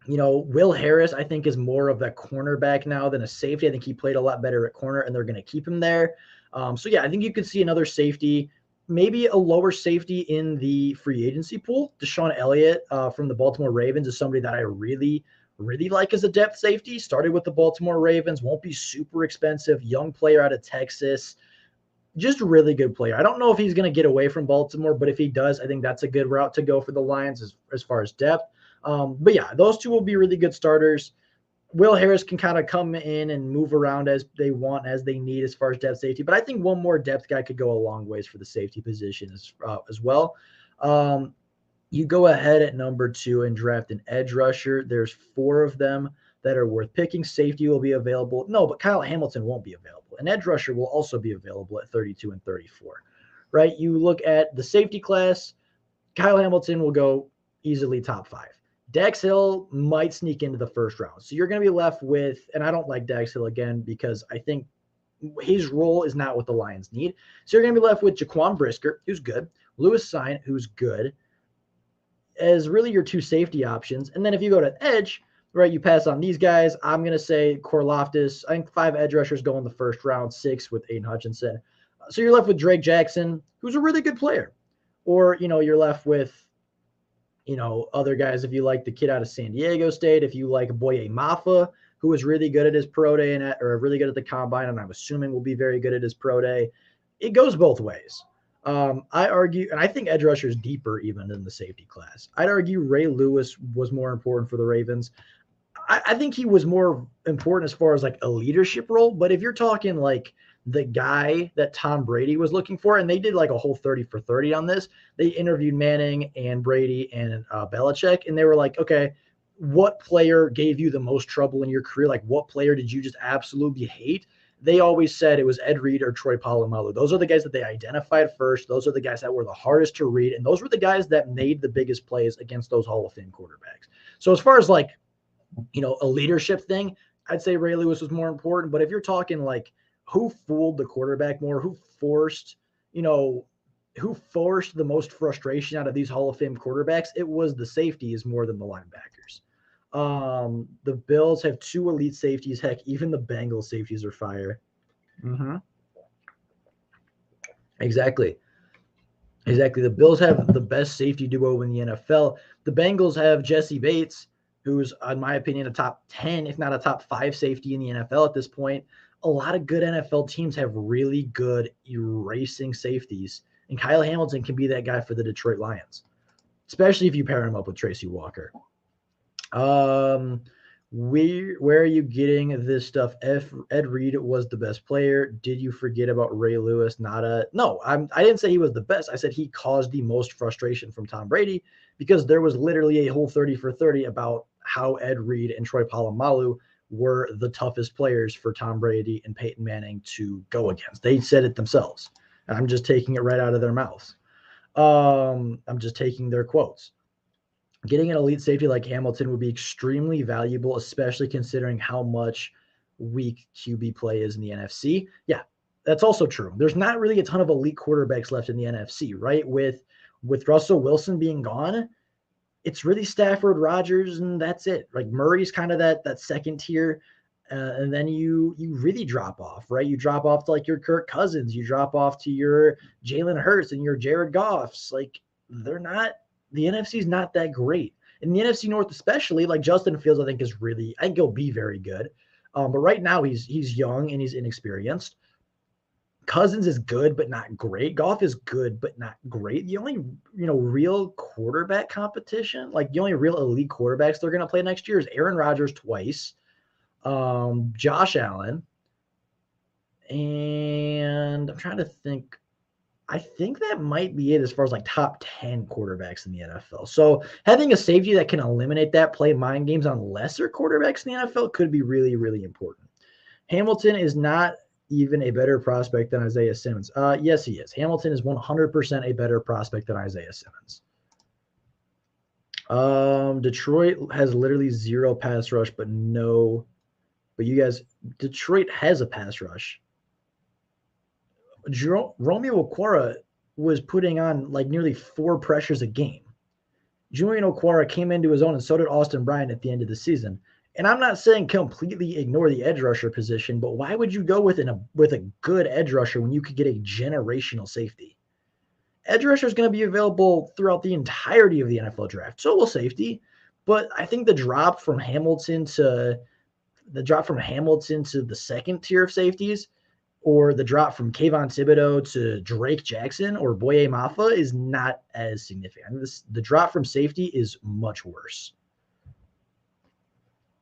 Will Harris, I think, is more of a cornerback now than a safety. I think he played a lot better at corner, and they're going to keep him there. I think you could see another safety, maybe a lower safety in the free agency pool. Deshaun Elliott from the Baltimore Ravens is somebody that I really, really like as a depth safety. Started with the Baltimore Ravens, won't be super expensive, young player out of Texas. Just a really good player. I don't know if he's going to get away from Baltimore, but if he does, I think that's a good route to go for the Lions as far as depth. Those 2 will be really good starters. Will Harris can kind of come in and move around as they want, as they need, as far as depth safety. But I think one more depth guy could go a long ways for the safety position as well. You go ahead at number 2 and draft an edge rusher. There's 4 of them that are worth picking. Safety will be available. No, but Kyle Hamilton won't be available. An edge rusher will also be available at 32 and 34, right? You look at the safety class. Kyle Hamilton will go easily top 5. Dax Hill might sneak into the first round. So you're going to be left with, and I don't like Dax Hill again because I think his role is not what the Lions need. So you're going to be left with Jaquan Brisker, who's good, Lewis Cine, who's good, as really your 2 safety options. And then if you go to edge, right, you pass on these guys. I'm going to say Korloftis. I think 5 edge rushers go in the first round, 6 with Aiden Hutchinson. So you're left with Drake Jackson, who's a really good player. Or, you're left with, other guys. If you like the kid out of San Diego State, if you like Boye Mafa, who was really good at his pro day or really good at the combine, and I'm assuming will be very good at his pro day. It goes both ways. I argue, and I think edge rusher is deeper even than the safety class. I'd argue Ray Lewis was more important for the Ravens. I think he was more important as far as like a leadership role. But if you're talking like the guy that Tom Brady was looking for, and they did like a whole 30 for 30 on this, they interviewed Manning and Brady and Belichick, and they were like, okay, what player gave you the most trouble in your career? Like, what player did you just absolutely hate? They always said it was Ed Reed or Troy Polamalu. Those are the guys that they identified first. Those are the guys that were the hardest to read, and those were the guys that made the biggest plays against those Hall of Fame quarterbacks. So as far as like, a leadership thing, I'd say Ray Lewis was more important. But if you're talking like who fooled the quarterback more, who forced the most frustration out of these Hall of Fame quarterbacks, it was the safeties more than the linebackers. The Bills have 2 elite safeties. Heck, even the Bengals safeties are fire. Exactly. The Bills have the best safety duo in the NFL. The Bengals have Jesse Bates, who's, in my opinion, a top 10, if not a top 5 safety in the NFL at this point. A lot of good NFL teams have really good erasing safeties, and Kyle Hamilton can be that guy for the Detroit Lions, especially if you pair him up with Tracy Walker. Where are you getting this stuff? Ed Reed was the best player. Did you forget about Ray Lewis? No, I didn't say he was the best. I said he caused the most frustration from Tom Brady because there was literally a whole 30 for 30 about how Ed Reed and Troy Polamalu were the toughest players for Tom Brady and Peyton Manning to go against. They said it themselves. And I'm just taking it right out of their mouths. I'm just taking their quotes. Getting an elite safety like Hamilton would be extremely valuable, especially considering how much weak QB play is in the NFC. Yeah, that's also true. There's not really a ton of elite quarterbacks left in the NFC, right? With Russell Wilson being gone, it's really Stafford, Rodgers, and that's it. Like Murray's kind of that second tier. And then you really drop off, right? You drop off to like your Kirk Cousins. You drop off to your Jalen Hurts and your Jared Goffs. Like they're not – the NFC is not that great. In the NFC North especially, like Justin Fields, I think he'll be very good. But right now he's young and he's inexperienced. Cousins is good, but not great. Goff is good, but not great. The only, real quarterback competition, like the only real elite quarterbacks they're going to play next year is Aaron Rodgers twice, Josh Allen, and I'm trying to think. I think that might be it as far as like top 10 quarterbacks in the NFL. So having a safety that can eliminate that, play mind games on lesser quarterbacks in the NFL could be really, really important. Hamilton is not even a better prospect than Isaiah Simmons. Yes, he is. Hamilton is 100% a better prospect than Isaiah Simmons. Detroit has literally 0 pass rush, but Detroit has a pass rush. Romeo Okwara was putting on like nearly 4 pressures a game. Julian Okwara came into his own, and so did Austin Bryant at the end of the season. And I'm not saying completely ignore the edge rusher position, but why would you go with a good edge rusher when you could get a generational safety? Edge rusher is going to be available throughout the entirety of the NFL draft. So will safety. But I think the drop from Hamilton to the second tier of safeties, or the drop from Kayvon Thibodeau to Drake Jackson or Boye Mafa is not as significant. The drop from safety is much worse.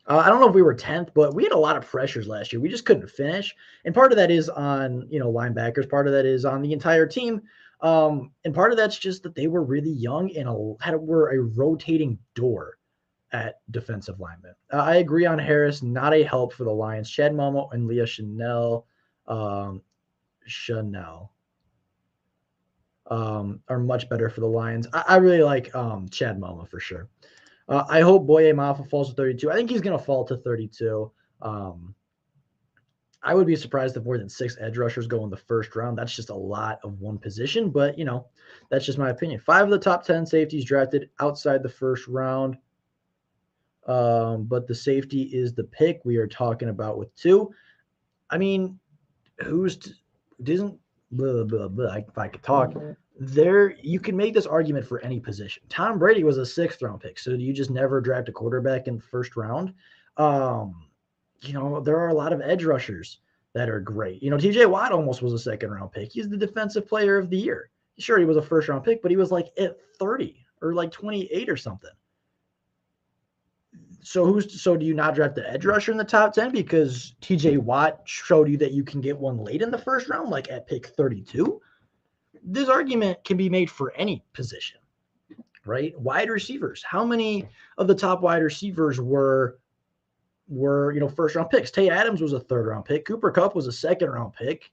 I don't know if we were 10th, but we had a lot of pressures last year. We just couldn't finish. And part of that is on, linebackers. Part of that is on the entire team. And part of that's just that they were really young and were a rotating door at defensive linemen. I agree on Harris, not a help for the Lions. Chad Momo and Leah Chanel. are much better for the Lions. I really like Chad Moma for sure. I hope Boye Mafa falls to 32. I think he's going to fall to 32. I would be surprised if more than 6 edge rushers go in the first round. That's just a lot of one position, but, that's just my opinion. 5 of the top 10 safeties drafted outside the first round. But the safety is the pick we are talking about with 2. I mean, doesn't blah, blah, blah, if I could talk, there you can make this argument for any position. Tom Brady was a 6th round pick, so do you just never draft a quarterback in the first round? There are a lot of edge rushers that are great. TJ Watt almost was a 2nd round pick. He's the defensive player of the year. Sure, he was a 1st round pick, but he was like at 30 or like 28 or something. So do you not draft the edge rusher in the top 10 because TJ Watt showed you that you can get one late in the first round, like at pick 32? This argument can be made for any position, right? Wide receivers. How many of the top wide receivers were 1st round picks? Tay Adams was a 3rd round pick. Cooper Kupp was a 2nd round pick.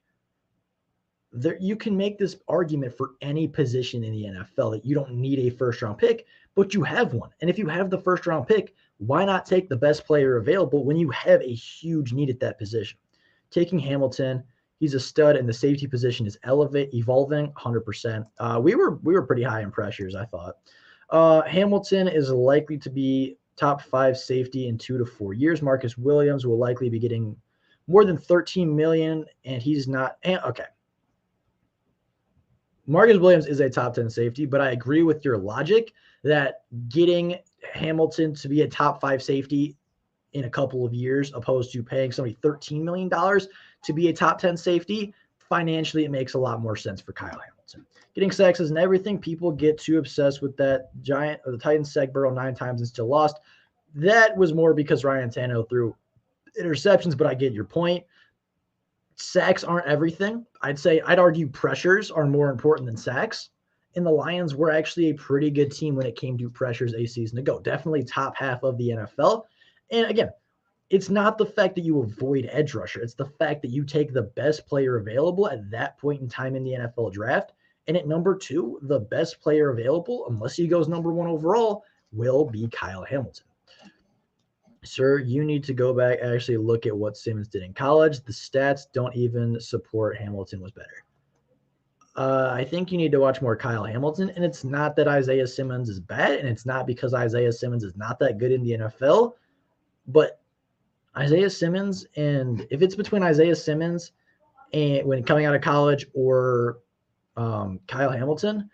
You can make this argument for any position in the NFL that you don't need a 1st round pick, but you have one. And if you have the 1st round pick, why not take the best player available when you have a huge need at that position? Taking Hamilton, he's a stud, and the safety position is evolving 100%. We were pretty high in pressures, I thought. Hamilton is likely to be top 5 safety in 2 to 4 years. Marcus Williams will likely be getting more than $13 million, and he's not. Okay. Marcus Williams is a top 10 safety, but I agree with your logic that getting Hamilton to be a top 5 safety in a couple of years, opposed to paying somebody $13 million to be a top 10 safety, financially, it makes a lot more sense for Kyle Hamilton. Getting sacks isn't everything. People get too obsessed with that the Titans sacked Burrow 9 times and still lost. That was more because Ryan Tannehill threw interceptions, but I get your point. Sacks aren't everything. I'd argue pressures are more important than sacks. And the Lions were actually a pretty good team when it came to pressures a season ago. Definitely top half of the NFL. And again, it's not the fact that you avoid edge rusher. It's the fact that you take the best player available at that point in time in the NFL draft. And at number 2, the best player available, unless he goes number 1 overall, will be Kyle Hamilton. Sir, you need to go back and actually look at what Simmons did in college. The stats don't even support Hamilton was better. I think you need to watch more Kyle Hamilton, and it's not that Isaiah Simmons is bad, and it's not because Isaiah Simmons is not that good in the NFL, but Isaiah Simmons, and if it's between Isaiah Simmons and when coming out of college or Kyle Hamilton,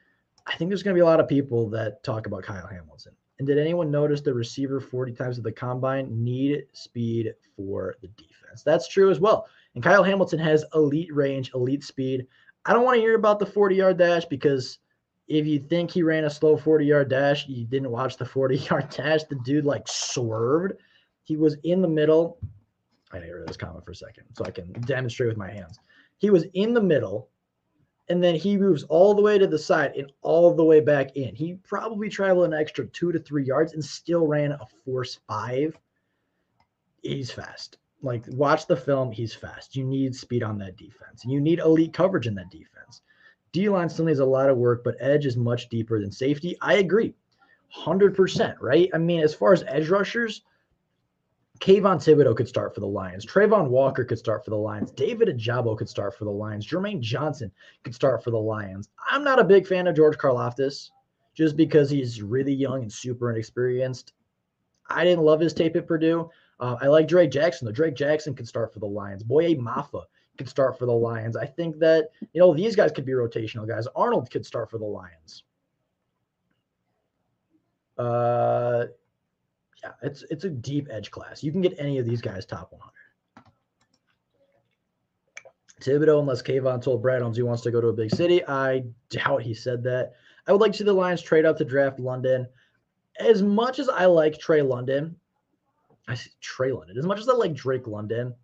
I think there's going to be a lot of people that talk about Kyle Hamilton. And did anyone notice the receiver 40 times at the combine need speed for the defense? That's true as well. And Kyle Hamilton has elite range, elite speed. I don't want to hear about the 40-yard dash because if you think he ran a slow 40-yard dash, you didn't watch the 40-yard dash. The dude swerved. He was in the middle. I need to get rid of this comment for a second so I can demonstrate with my hands. He was in the middle, and then he moves all the way to the side and all the way back in. He probably traveled an extra 2 to 3 yards and still ran a force 5. He's fast. Watch the film. He's fast. You need speed on that defense. You need elite coverage in that defense. D-line still needs a lot of work, but edge is much deeper than safety. I agree. 100%, right? I mean, as far as edge rushers, Kayvon Thibodeau could start for the Lions. Trayvon Walker could start for the Lions. David Ajabo could start for the Lions. Jermaine Johnson could start for the Lions. I'm not a big fan of George Karlaftis just because he's really young and super inexperienced. I didn't love his tape at Purdue. I like Drake Jackson, though. Drake Jackson could start for the Lions. Boye Mafa could start for the Lions. I think that, these guys could be rotational guys. Arnold could start for the Lions. Yeah, it's a deep edge class. You can get any of these guys top 100. Thibodeau, unless Kayvon told Brad Holmes he wants to go to a big city. I doubt he said that. I would like to see the Lions trade up to draft London. As much as I like Trey London, as much as I like Drake London,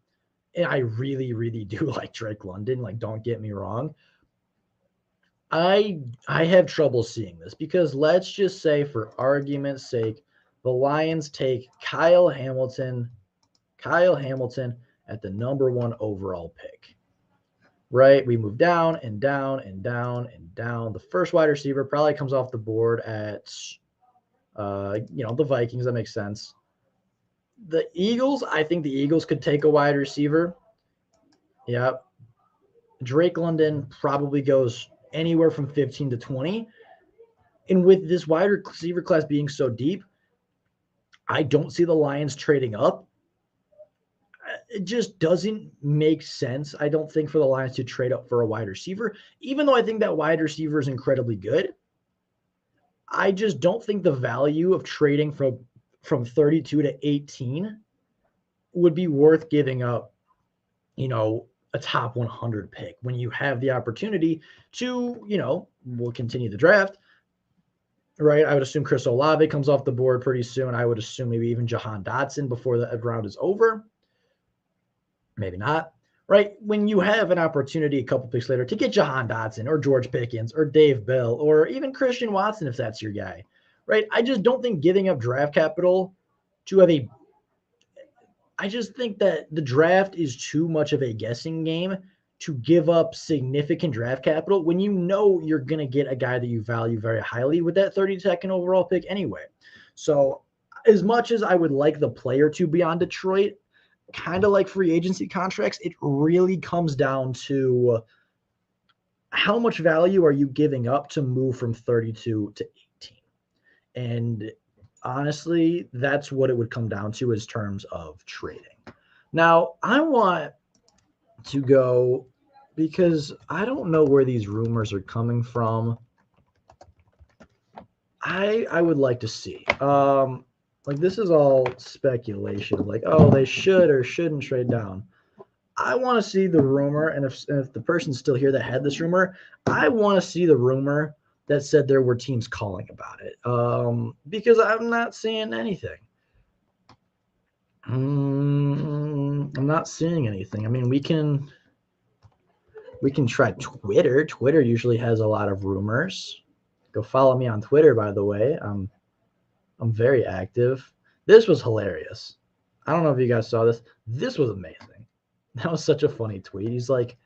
and I really, really do like Drake London, don't get me wrong, I have trouble seeing this because let's just say, for argument's sake, the Lions take Kyle Hamilton at the number 1 overall pick. right? We move down and down and down and down. The first wide receiver probably comes off the board at, the Vikings. That makes sense. The Eagles, I think the Eagles could take a wide receiver. Yep. Drake London probably goes anywhere from 15 to 20. And with this wide receiver class being so deep, I don't see the Lions trading up. It just doesn't make sense, I don't think, for the Lions to trade up for a wide receiver, even though I think that wide receiver is incredibly good. I just don't think the value of trading from 32 to 18 would be worth giving up, a top 100 pick when you have the opportunity to, we'll continue the draft, right? I would assume Chris Olave comes off the board pretty soon. I would assume maybe even Jahan Dotson before the round is over. Maybe not, right? When you have an opportunity a couple picks later to get Jahan Dotson or George Pickens or Dave Bell or even Christian Watson, if that's your guy, right? I just don't think giving up draft capital to have I just think that the draft is too much of a guessing game to give up significant draft capital when you know you're going to get a guy that you value very highly with that 32nd overall pick anyway. So as much as I would like the player to be on Detroit, kind of like free agency contracts, it really comes down to how much value are you giving up to move from 32 to 18. And honestly, that's what it would come down to as terms of trading. Now, I want to go, because I don't know where these rumors are coming from. I would like to see. Like, this is all speculation. Like, oh, they should or shouldn't trade down. I want to see the rumor, and if the person's still here that had this rumor, I want to see the rumor that said there were teams calling about it, because I'm not seeing anything. I'm not seeing anything. I mean, we can try Twitter. Twitter usually has a lot of rumors. Go follow me on Twitter, by the way. I'm very active. This was hilarious. I don't know if you guys saw this. This was amazing. That was such a funny tweet. He's like,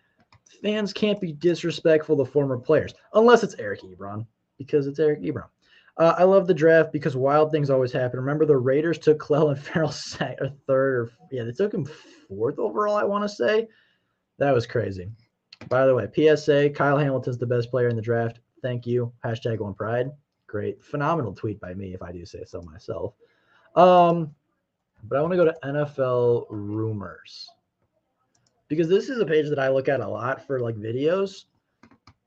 fans can't be disrespectful to former players, unless it's Eric Ebron, because it's Eric Ebron. I love the draft because wild things always happen. Remember, the Raiders took Clell and Farrell third. They took him fourth overall, I want to say. That was crazy. By the way, PSA, Kyle Hamilton's the best player in the draft. Thank you. #OnePride. Great. Phenomenal tweet by me, if I do say so myself. But I want to go to NFL rumors, because this is a page that I look at a lot for like videos,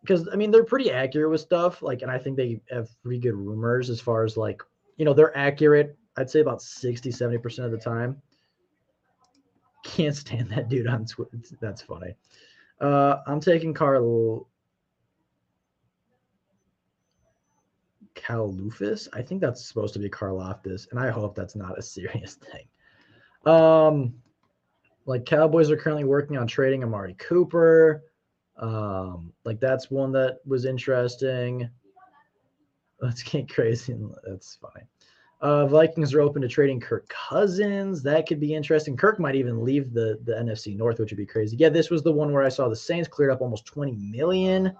because I mean, they're pretty accurate with stuff, like, and I think they have pretty good rumors as far as like, they're accurate. I'd say about 60-70% of the time. Can't stand that dude on Twitter. That's funny. I'm taking Kalufis. I think that's supposed to be Karlaftis, and I hope that's not a serious thing. Like, Cowboys are currently working on trading Amari Cooper. Like, that's one that was interesting. Let's get crazy. That's funny. Vikings are open to trading Kirk Cousins. That could be interesting. Kirk might even leave the NFC North, which would be crazy. Yeah, this was the one where I saw the Saints cleared up almost $20 million.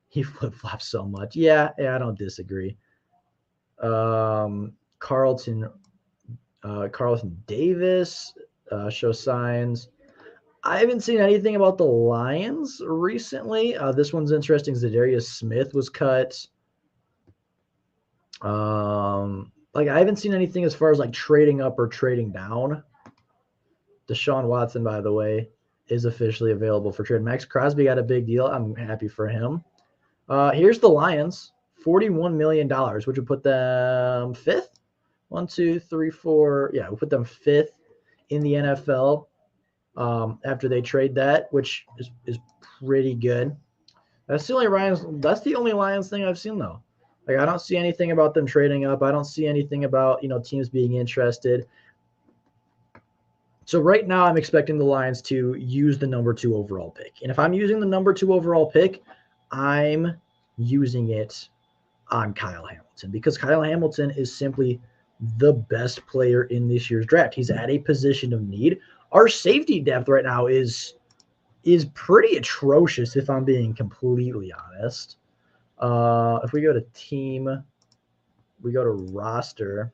He flip-flops so much. Yeah, I don't disagree. Carlton Davis shows signs. I haven't seen anything about the Lions recently. This one's interesting. Zadarius Smith was cut. Like, I haven't seen anything as far as like trading up or trading down. Deshaun Watson, by the way, is officially available for trade. Max Crosby got a big deal. I'm happy for him. Here's the Lions, $41 million, which would put them fifth. 1, 2, 3, 4. Yeah, we'll put them fifth in the NFL after they trade that, which is pretty good. That's the only Lions thing I've seen, though. Like, I don't see anything about them trading up. I don't see anything about, teams being interested. So right now I'm expecting the Lions to use the number 2 overall pick. And if I'm using the number 2 overall pick, I'm using it on Kyle Hamilton, because Kyle Hamilton is simply the best player in this year's draft. He's at a position of need. Our safety depth right now is is pretty atrocious if I'm being completely honest. If we go to team, we go to roster,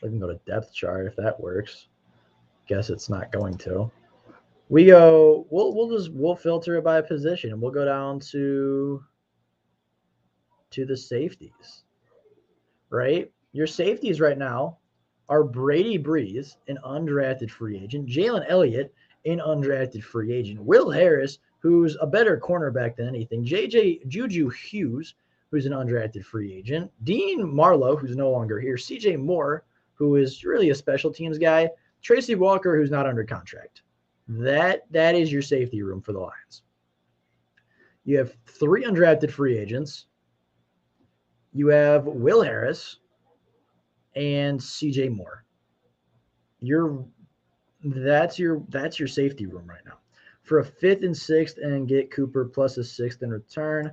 we can go to depth chart if that works. Guess it's not going to. We go, we'll filter it by position and we'll go down to the safeties, right? Your safeties right now are Brady Breeze, an undrafted free agent, Jalen Elliott, an undrafted free agent, Will Harris, who's a better cornerback than anything, Juju Hughes, who's an undrafted free agent, Dean Marlowe, who's no longer here, CJ Moore, who is really a special teams guy, Tracy Walker, who's not under contract. That is your safety room for the Lions. You have 3 undrafted free agents. You have Will Harris and CJ Moore. That's your safety room right now. For a 5th and 6th and get Cooper plus a 6th in return.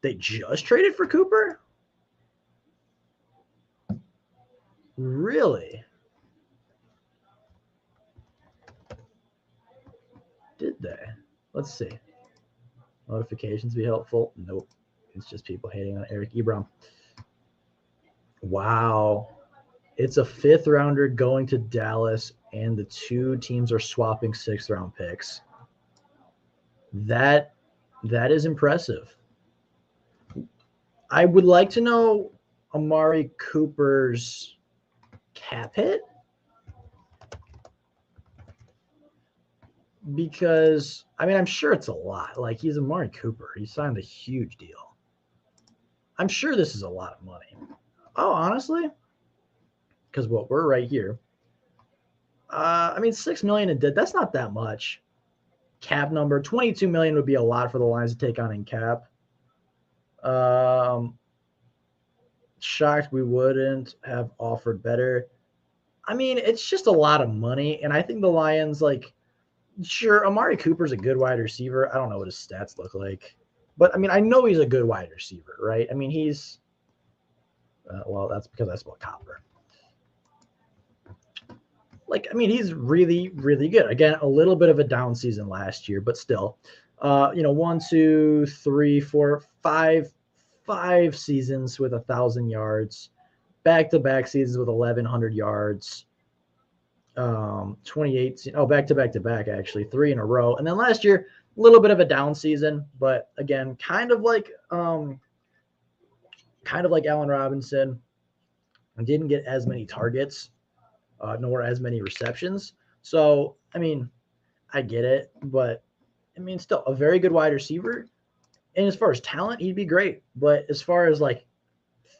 They just traded for Cooper? Really? Did they? Let's see. Notifications be helpful? Nope. It's just people hating on Eric Ebron. Wow. It's a 5th rounder going to Dallas, and the 2 teams are swapping 6th round picks. That is impressive. I would like to know Amari Cooper's cap hit, because I'm sure it's a lot. Like, he's Amari Cooper. He signed a huge deal. I'm sure this is a lot of money. Oh, honestly, because we're right here. $6 million in debt. That's not that much. Cap number $22 million would be a lot for the Lions to take on in cap. Shocked we wouldn't have offered better. It's just a lot of money, and I think the Lions, sure, Amari Cooper's a good wide receiver. I don't know what his stats look like, but I know he's a good wide receiver, right? He's that's because I spelled copper. He's really, really good. Again, a little bit of a down season last year, but still, 1, 2, 3, 4, 5 seasons with 1,000 yards, back-to-back seasons with 1,100 yards, 2018. Oh, back actually, 3 in a row. And then last year, a little bit of a down season, but again, kind of like Allen Robinson, didn't get as many targets, nor as many receptions. So, I get it, but still a very good wide receiver. And as far as talent, he'd be great. But as far as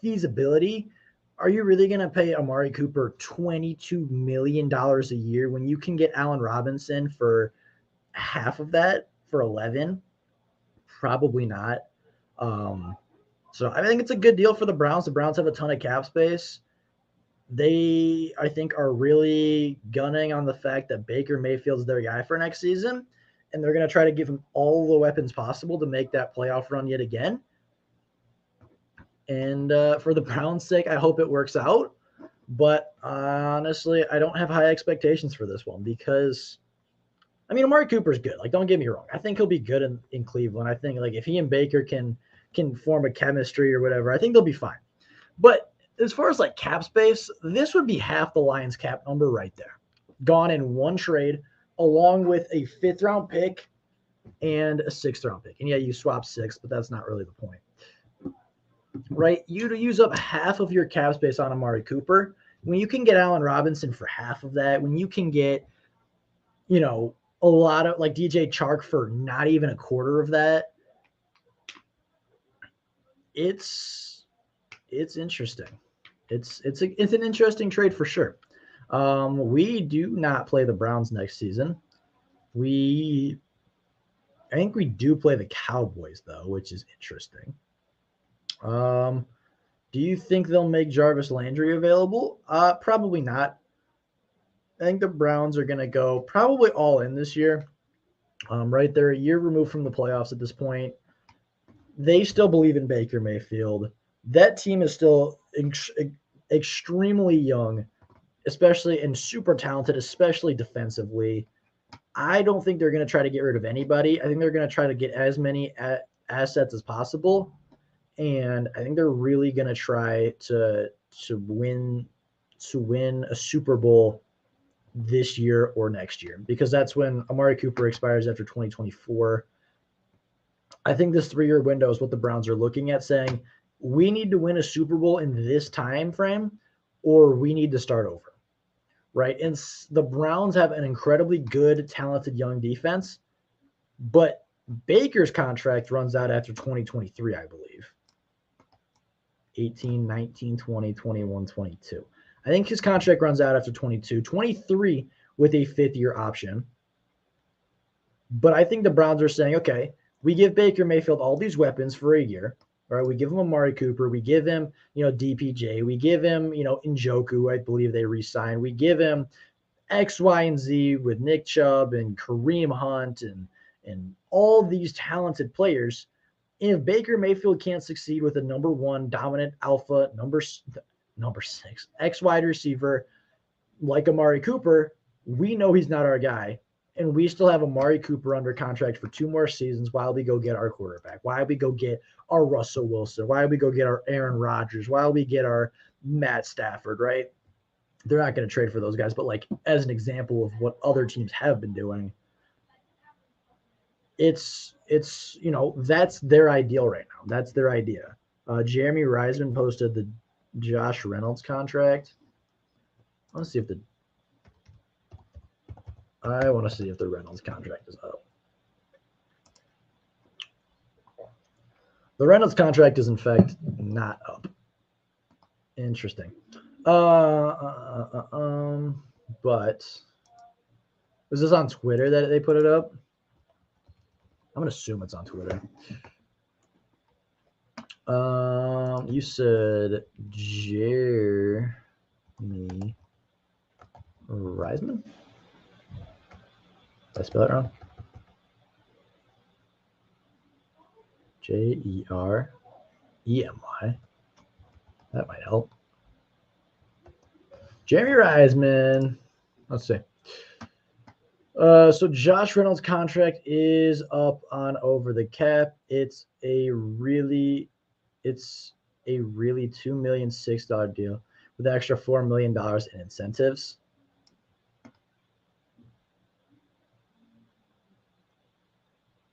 feasibility, are you really going to pay Amari Cooper $22 million a year when you can get Allen Robinson for half of that for 11? Probably not. So I think it's a good deal for the Browns. The Browns have a ton of cap space. They, I think, are really gunning on the fact that Baker Mayfield's their guy for next season, and they're going to try to give him all the weapons possible to make that playoff run yet again. And for the Browns' sake, I hope it works out. But honestly, I don't have high expectations for this one because, Amari Cooper's good. Don't get me wrong. I think he'll be good in Cleveland. I think, if he and Baker can form a chemistry or whatever, I think they'll be fine. But as far as cap space, this would be half the Lions cap number right there. Gone in one trade, along with a 5th round pick and a 6th round pick. And yeah, you swap 6, but that's not really the point. Right? You use up half of your cap space on Amari Cooper. When you can get Allen Robinson for half of that, when you can get, a lot of DJ Chark for not even a quarter of that, it's interesting. It's an interesting trade for sure. We do not play the Browns next season. I think we do play the Cowboys though, which is interesting. Do you think they'll make Jarvis Landry available? Probably not. I think the Browns are going to go probably all in this year. Right, they're a year removed from the playoffs at this point. They still believe in Baker Mayfield. That team is still extremely young. especially and super talented, especially defensively. I don't think they're going to try to get rid of anybody. I think they're going to try to get as many assets as possible, and I think they're really going to try to win a Super Bowl this year or next year, because that's when Amari Cooper expires after 2024. I think this 3-year window is what the Browns are looking at, saying we need to win a Super Bowl in this time frame, or we need to start over. Right. And the Browns have an incredibly good, talented young defense, but Baker's contract runs out after 2023, I believe. 18, 19, 20, 21, 22. I think his contract runs out after 22, 23 with a 5th-year option. But I think the Browns are saying, okay, we give Baker Mayfield all these weapons for a year. All right, we give him Amari Cooper. We give him, DPJ. We give him, Njoku, I believe they re-signed. We give him X, Y, and Z with Nick Chubb and Kareem Hunt and all these talented players. And if Baker Mayfield can't succeed with a number 1 dominant alpha, number 6, X wide receiver like Amari Cooper, we know he's not our guy. And we still have Amari Cooper under contract for 2 more seasons while we go get our quarterback, while we go get our Russell Wilson, while we go get our Aaron Rodgers, while we get our Matt Stafford, right? They're not going to trade for those guys, but like as an example of what other teams have been doing, it's that's their ideal right now. That's their idea. Jeremy Reisman posted the Josh Reynolds contract. I want to see if the Reynolds contract is up. The Reynolds contract is in fact not up. Interesting. But was this on Twitter that they put it up? I'm gonna assume it's on Twitter. You said Jeremy Reisman? Did I spell it wrong? Jeremy. That might help. Jeremy Reisman. Let's see. So Josh Reynolds' contract is up on over the cap. It's a really $2,006,000 deal with an extra $4 million in incentives.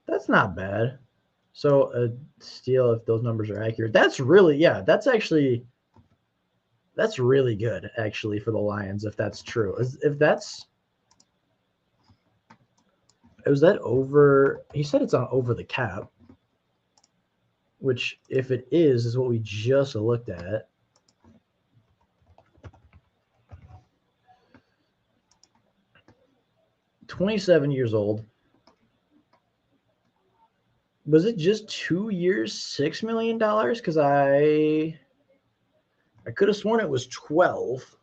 That's not bad. So a steal, if those numbers are accurate, that's really good actually for the Lions if that's true. Was that over? He said it's on over the cap, which if it is what we just looked at. $27 years old. Was it just 2 years, $6 million? Because I could have sworn it was 12,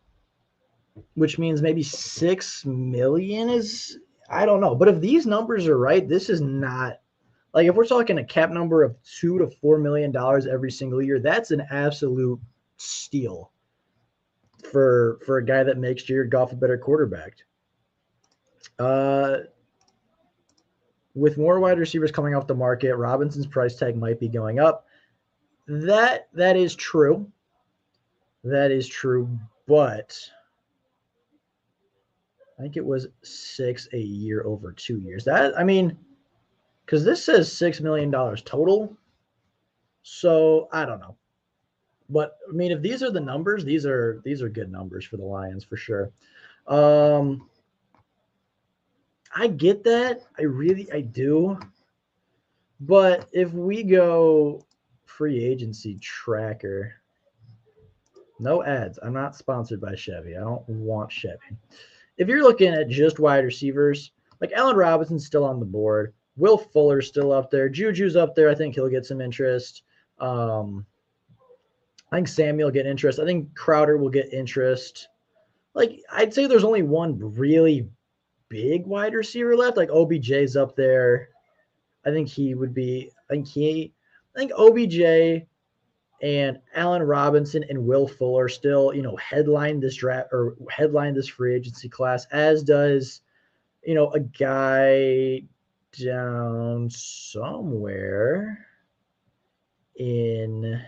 which means maybe 6 million is, I don't know. But if these numbers are right, this is not like, if we're talking a cap number of $2 to $4 million every single year, that's an absolute steal for a guy that makes Jared Goff a better quarterback. With more wide receivers coming off the market, Robinson's price tag might be going up. That is true. That is true, but I think it was 6 a year over 2 years. Because this says $6 million total. So I don't know. But if these are the numbers, these are good numbers for the Lions for sure. I get that. I do. But if we go free agency tracker, no ads. I'm not sponsored by Chevy. I don't want Chevy. If you're looking at just wide receivers, like Allen Robinson's still on the board. Will Fuller's still up there. Juju's up there. I think he'll get some interest. I think Samuel will get interest. I think Crowder will get interest. Like, I'd say there's only one really big wide receiver left. Like OBJ's up there. I think he would be. I think OBJ And Allen Robinson and Will Fuller still, headline this draft or headline this free agency class, as does, a guy down somewhere in,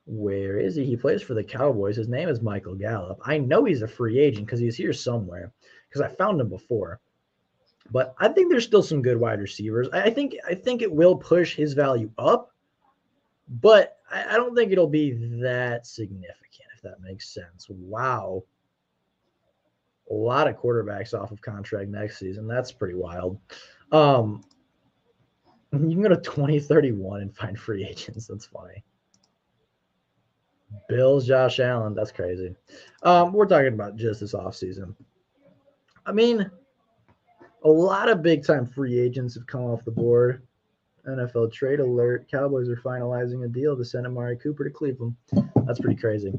where is he? He plays for the Cowboys. His name is Michael Gallup. I know he's a free agent because he's here somewhere because I found him before. But I think there's still some good wide receivers. I think it will push his value up, but I don't think it'll be that significant, if that makes sense. Wow. A lot of quarterbacks off of contract next season. That's pretty wild. You can go to 2031 and find free agents. That's funny. Bills, Josh Allen. That's crazy. We're talking about just this offseason. I mean, a lot of big-time free agents have come off the board. NFL trade alert. Cowboys are finalizing a deal to send Amari Cooper to Cleveland. That's pretty crazy.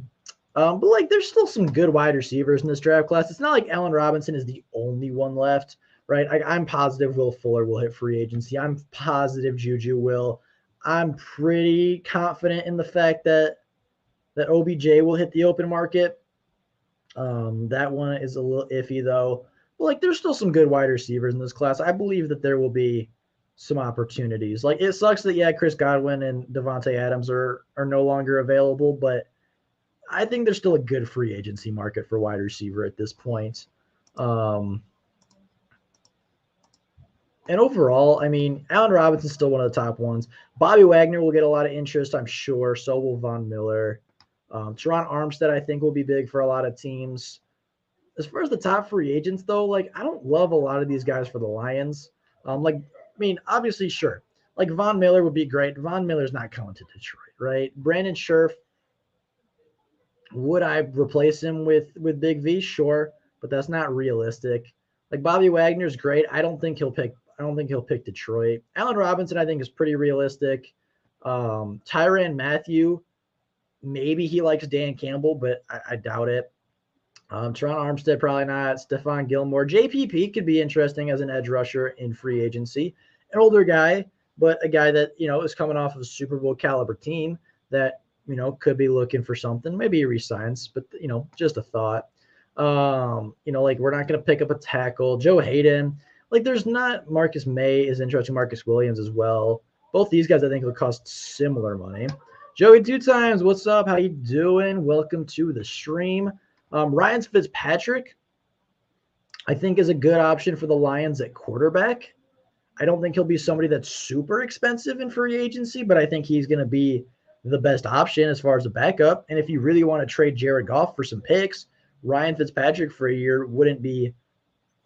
But, there's still some good wide receivers in this draft class. It's not like Allen Robinson is the only one left, right? I'm positive Will Fuller will hit free agency. I'm positive Juju will. I'm pretty confident in the fact that OBJ will hit the open market. That one is a little iffy, though. But, there's still some good wide receivers in this class. I believe that there will be some opportunities. It sucks that, Chris Godwin and Devontae Adams are no longer available, but I think there's still a good free agency market for wide receiver at this point. And overall, Allen Robinson's still one of the top ones. Bobby Wagner will get a lot of interest, I'm sure. So will Von Miller. Teron Armstead, I think, will be big for a lot of teams. As far as the top free agents, though, I don't love a lot of these guys for the Lions. Obviously, sure. Von Miller would be great. Von Miller's not coming to Detroit, right? Brandon Scherf, would I replace him with Big V? Sure, but that's not realistic. Bobby Wagner's great. I don't think he'll pick Detroit. Allen Robinson, I think, is pretty realistic. Tyrann Mathieu, maybe he likes Dan Campbell, but I doubt it. Teron Armstead, probably not. Stephon Gilmore. JPP could be interesting as an edge rusher in free agency. An older guy, but a guy that, is coming off of a Super Bowl caliber team that, could be looking for something. Maybe he resigns, but, just a thought. We're not going to pick up a tackle. Joe Hayden. There's not. Marcus May is interesting. Marcus Williams as well. Both these guys, I think, will cost similar money. Joey 2Times, what's up? How you doing? Welcome to the stream. Ryan Fitzpatrick, I think, is a good option for the Lions at quarterback. I don't think he'll be somebody that's super expensive in free agency, but I think he's going to be the best option as far as a backup. And if you really want to trade Jared Goff for some picks, Ryan Fitzpatrick for a year wouldn't be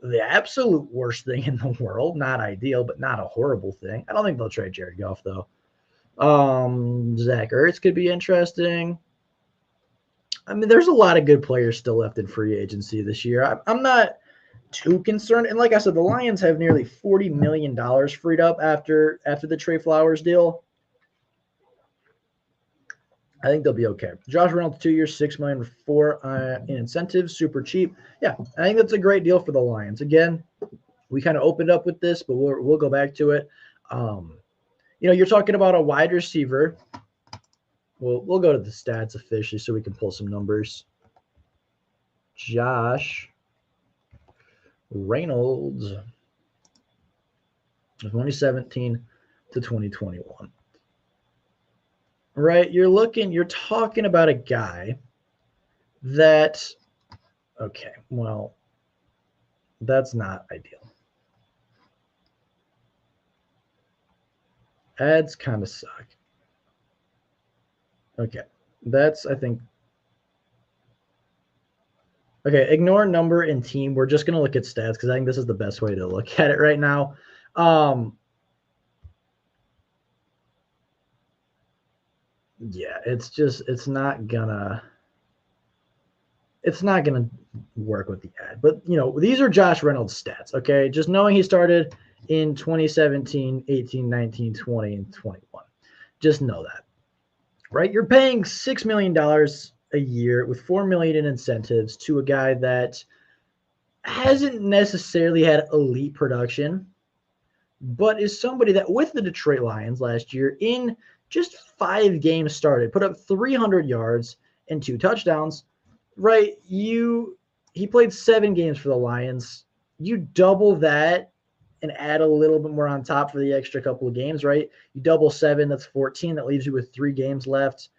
the absolute worst thing in the world. Not ideal, but not a horrible thing. I don't think they'll trade Jared Goff, though. Zach Ertz could be interesting. There's a lot of good players still left in free agency this year. I'm not too concerned. And like I said, the Lions have nearly $40 million freed up after the Trey Flowers deal. I think they'll be okay. Josh Reynolds, 2 years, $6 million for in incentives, super cheap. Yeah, I think that's a great deal for the Lions. Again, we kind of opened up with this, but we'll go back to it. You're talking about a wide receiver. We'll go to the stats officially so we can pull some numbers. Josh Reynolds, 2017 to 2021. Right, you're talking about a guy that, okay, well, that's not ideal. Ads kind of suck. Okay, that's, I think, okay, ignore number and team. We're just going to look at stats because I think this is the best way to look at it right now. Yeah, it's not gonna work with the ad. But, these are Josh Reynolds stats, okay? Just knowing he started in 2017, 18, 19, 20, and 21. Just know that, right? You're paying $6 million a year with $4 million in incentives to a guy that hasn't necessarily had elite production, but is somebody that with the Detroit Lions last year in just 5 games started, put up 300 yards and 2 touchdowns, right? He played 7 games for the Lions. You double that and add a little bit more on top for the extra couple of games, right? You double 7, that's 14. That leaves you with 3 games left.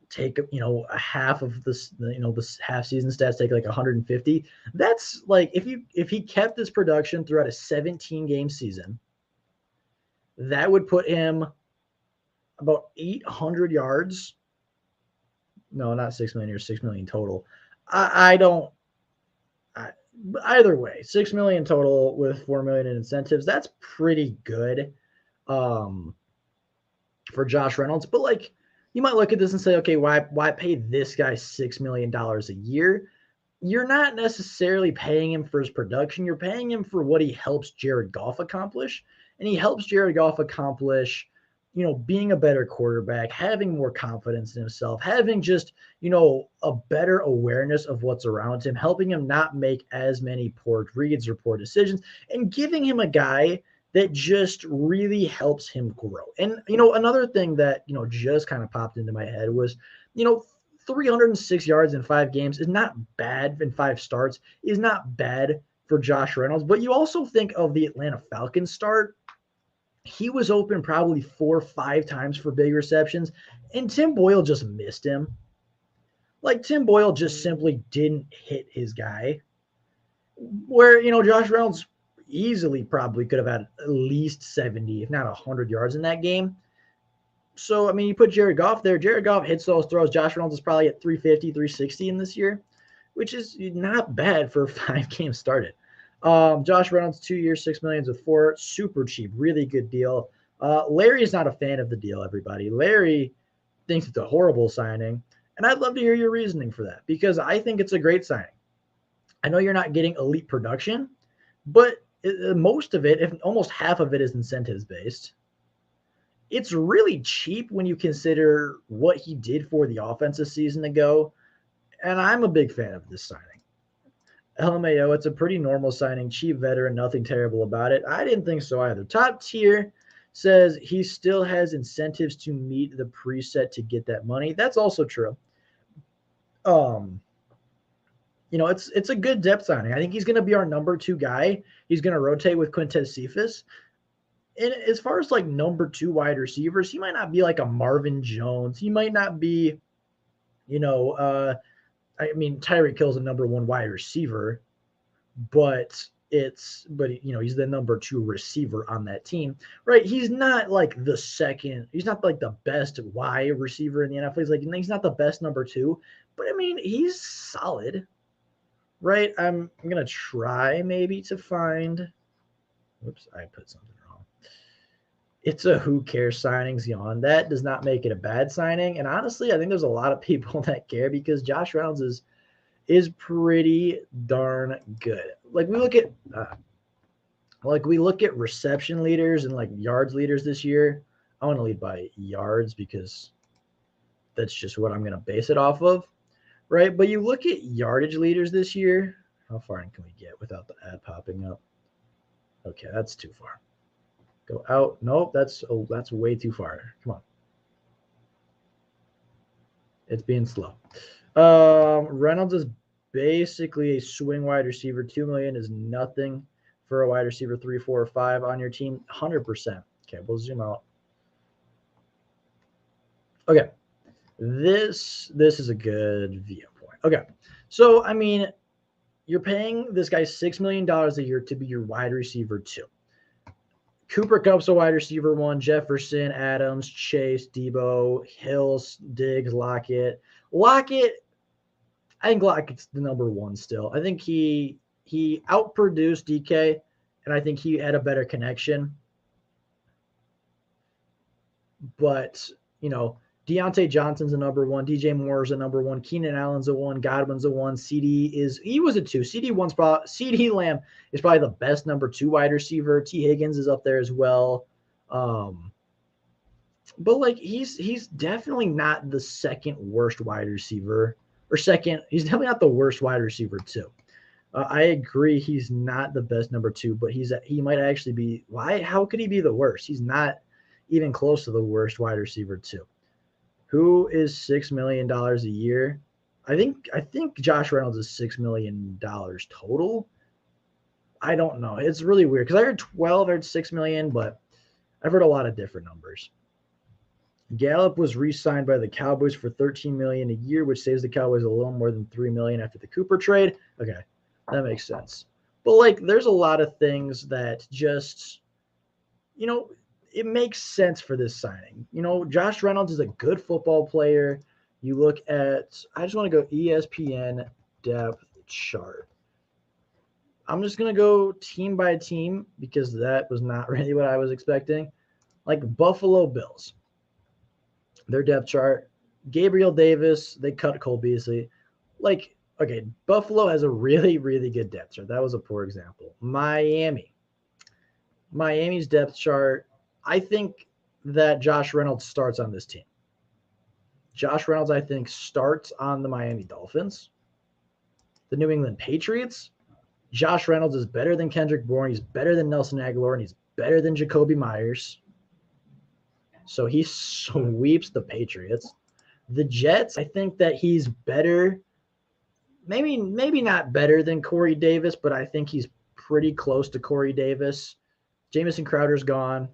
Take, a half of this, this half season stats, take like 150. That's like, if he kept this production throughout a 17 game season, that would put him about 800 yards. No, not 6 million or 6 million total. Either way, 6 million total with 4 million in incentives. That's pretty good for Josh Reynolds. But like, you might look at this and say, okay, why pay this guy $6 million a year? You're not necessarily paying him for his production. You're paying him for what he helps Jared Goff accomplish. And he helps Jared Goff accomplish, being a better quarterback, having more confidence in himself, having just, a better awareness of what's around him, helping him not make as many poor reads or poor decisions, and giving him a guy that just really helps him grow. And, another thing that, just kind of popped into my head was, 306 yards in 5 games is not bad, in 5 starts is not bad for Josh Reynolds. But you also think of the Atlanta Falcons start. He was open probably 4 or 5 times for big receptions, and Tim Boyle just missed him. Like, Tim Boyle just simply didn't hit his guy. Where, Josh Reynolds easily probably could have had at least 70, if not 100 yards in that game. So, I mean, you put Jared Goff there. Jared Goff hits those throws. Josh Reynolds is probably at 350, 360 in this year, which is not bad for 5 games started. Josh Reynolds, 2 years, 6 million with 4, super cheap, really good deal. Larry is not a fan of the deal, everybody. Larry thinks it's a horrible signing, and I'd love to hear your reasoning for that, because I think it's a great signing. I know you're not getting elite production, but most of it, if almost half of it, is incentives based. It's really cheap when you consider what he did for the offense a season ago, and I'm a big fan of this signing. LMAO, it's a pretty normal signing, cheap veteran, nothing terrible about it. I didn't think so either. Top tier says he still has incentives to meet the preset to get that money. That's also true. It's a good depth signing. I think he's going to be our number 2 guy. He's going to rotate with Quintez Cephas. And as far as like number 2 wide receivers, he might not be like a Marvin Jones. He might not be, Tyreek Hill's a number 1 wide receiver, but he's the number 2 receiver on that team, right? He's not like the second. He's not like the best wide receiver in the NFL. He's not the best number 2, but I mean, he's solid, right? I'm gonna try maybe to find. Whoops, I put something wrong. It's a who cares signings yawn. That does not make it a bad signing. And honestly, I think there's a lot of people that care, because Josh Reynolds is pretty darn good. Like we look at reception leaders and like yards leaders this year. I want to lead by yards because that's just what I'm going to base it off of, right? But you look at yardage leaders this year. How far in can we get without the ad popping up? Okay, that's too far. Go out. Nope, that's way too far. Come on. It's being slow. Reynolds is basically a swing wide receiver. 2 million is nothing for a wide receiver 3, 4, or 5 on your team. 100%. Okay, we'll zoom out. Okay, this is a good viewpoint. Okay, so I mean, you're paying this guy $6 million a year to be your wide receiver 2. Cooper Kupp's a wide receiver 1, Jefferson, Adams, Chase, Debo, Hills, Diggs, Lockett. I think Lockett's the number 1 still. I think he outproduced DK, and I think he had a better connection. But, Deontay Johnson's a number 1, DJ Moore's a number 1, Keenan Allen's a 1, Godwin's a 1, he was a 2. CeeDee Lamb is probably the best number 2 wide receiver. T. Higgins is up there as well. But like he's definitely not the second worst wide receiver, or second. He's definitely not the worst wide receiver 2. I agree he's not the best number 2, but he might actually be. Why? How could he be the worst? He's not even close to the worst wide receiver too. Who is $6 million a year? I think Josh Reynolds is $6 million total. I don't know. It's really weird because I heard 12, I heard 6 million, but I've heard a lot of different numbers. Gallup was re-signed by the Cowboys for 13 million a year, which saves the Cowboys a little more than 3 million after the Cooper trade. Okay, that makes sense. But like, there's a lot of things that just, it makes sense for this signing. Josh Reynolds is a good football player. You look at, I just want to go ESPN depth chart. I'm just going to go team by team because that was not really what I was expecting. Like Buffalo Bills, their depth chart, Gabriel Davis, they cut Cole Beasley. Like, okay, Buffalo has a really, really good depth chart. That was a poor example. Miami's depth chart, I think that Josh Reynolds starts on this team. Josh Reynolds, I think, starts on the Miami Dolphins. The New England Patriots, Josh Reynolds is better than Kendrick Bourne. He's better than Nelson Aguilar, and he's better than Jacoby Myers. So he sweeps the Patriots. The Jets, I think that he's better. Maybe not better than Corey Davis, but I think he's pretty close to Corey Davis. Jamison Crowder's gone.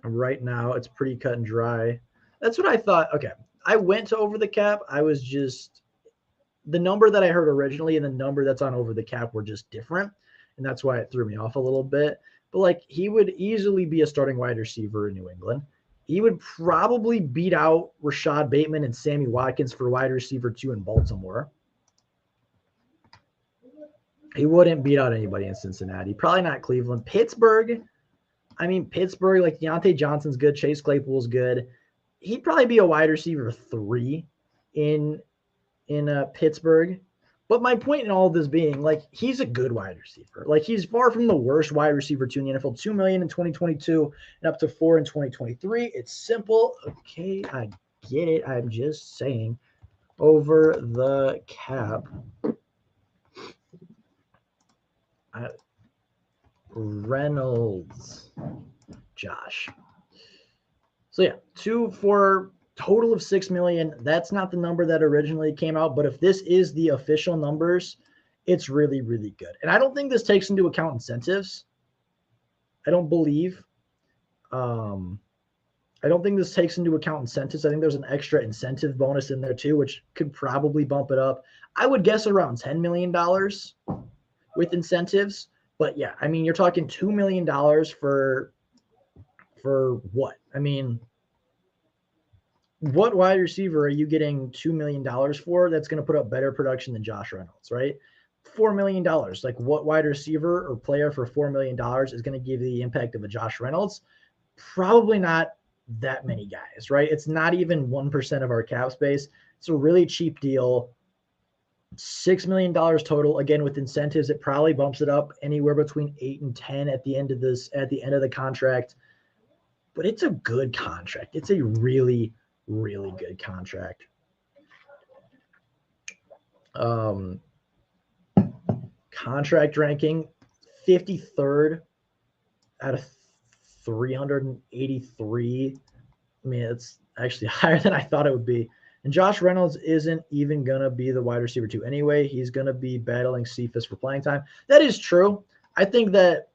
Right now, it's pretty cut and dry. That's what I thought. Okay, I went to Over the Cap. I was just – the number that I heard originally and the number that's on Over the Cap were just different, and that's why it threw me off a little bit. But, like, he would easily be a starting wide receiver in New England. He would probably beat out Rashad Bateman and Sammy Watkins for wide receiver 2 in Baltimore. He wouldn't beat out anybody in Cincinnati. Probably not Cleveland. Pittsburgh, like Deontay Johnson's good. Chase Claypool's good. He'd probably be a wide receiver 3 in Pittsburgh. But my point in all of this being, like, he's a good wide receiver. Like, he's far from the worst wide receiver 2 in the NFL. $2 million in 2022 and up to $4 million in 2023. It's simple. Okay, I get it. I'm just saying. Over the Cap. Reynolds. Josh. So, yeah, 2 for total of 6 million. That's not the number that originally came out, but if this is the official numbers, it's really, really good. And I don't think this takes into account incentives. I don't believe. I don't think this takes into account incentives. I think there's an extra incentive bonus in there too, which could probably bump it up. I would guess around $10 million with incentives. But yeah, I mean, you're talking $2 million for what? I mean, what wide receiver are you getting $2 million for that's going to put up better production than Josh Reynolds, right? $4 million. Like, what wide receiver or player for $4 million is going to give you the impact of a Josh Reynolds? Probably not that many guys, right? It's not even 1% of our cap space. It's a really cheap deal. $6 million total. Again, with incentives, it probably bumps it up anywhere between 8 and 10 at the end of the contract. But it's a good contract. It's a really, really good contract. Contract ranking, 53rd out of 383. I mean, it's actually higher than I thought it would be. And Josh Reynolds isn't even going to be the wide receiver 2 anyway. He's going to be battling Cephas for playing time. That is true. I think that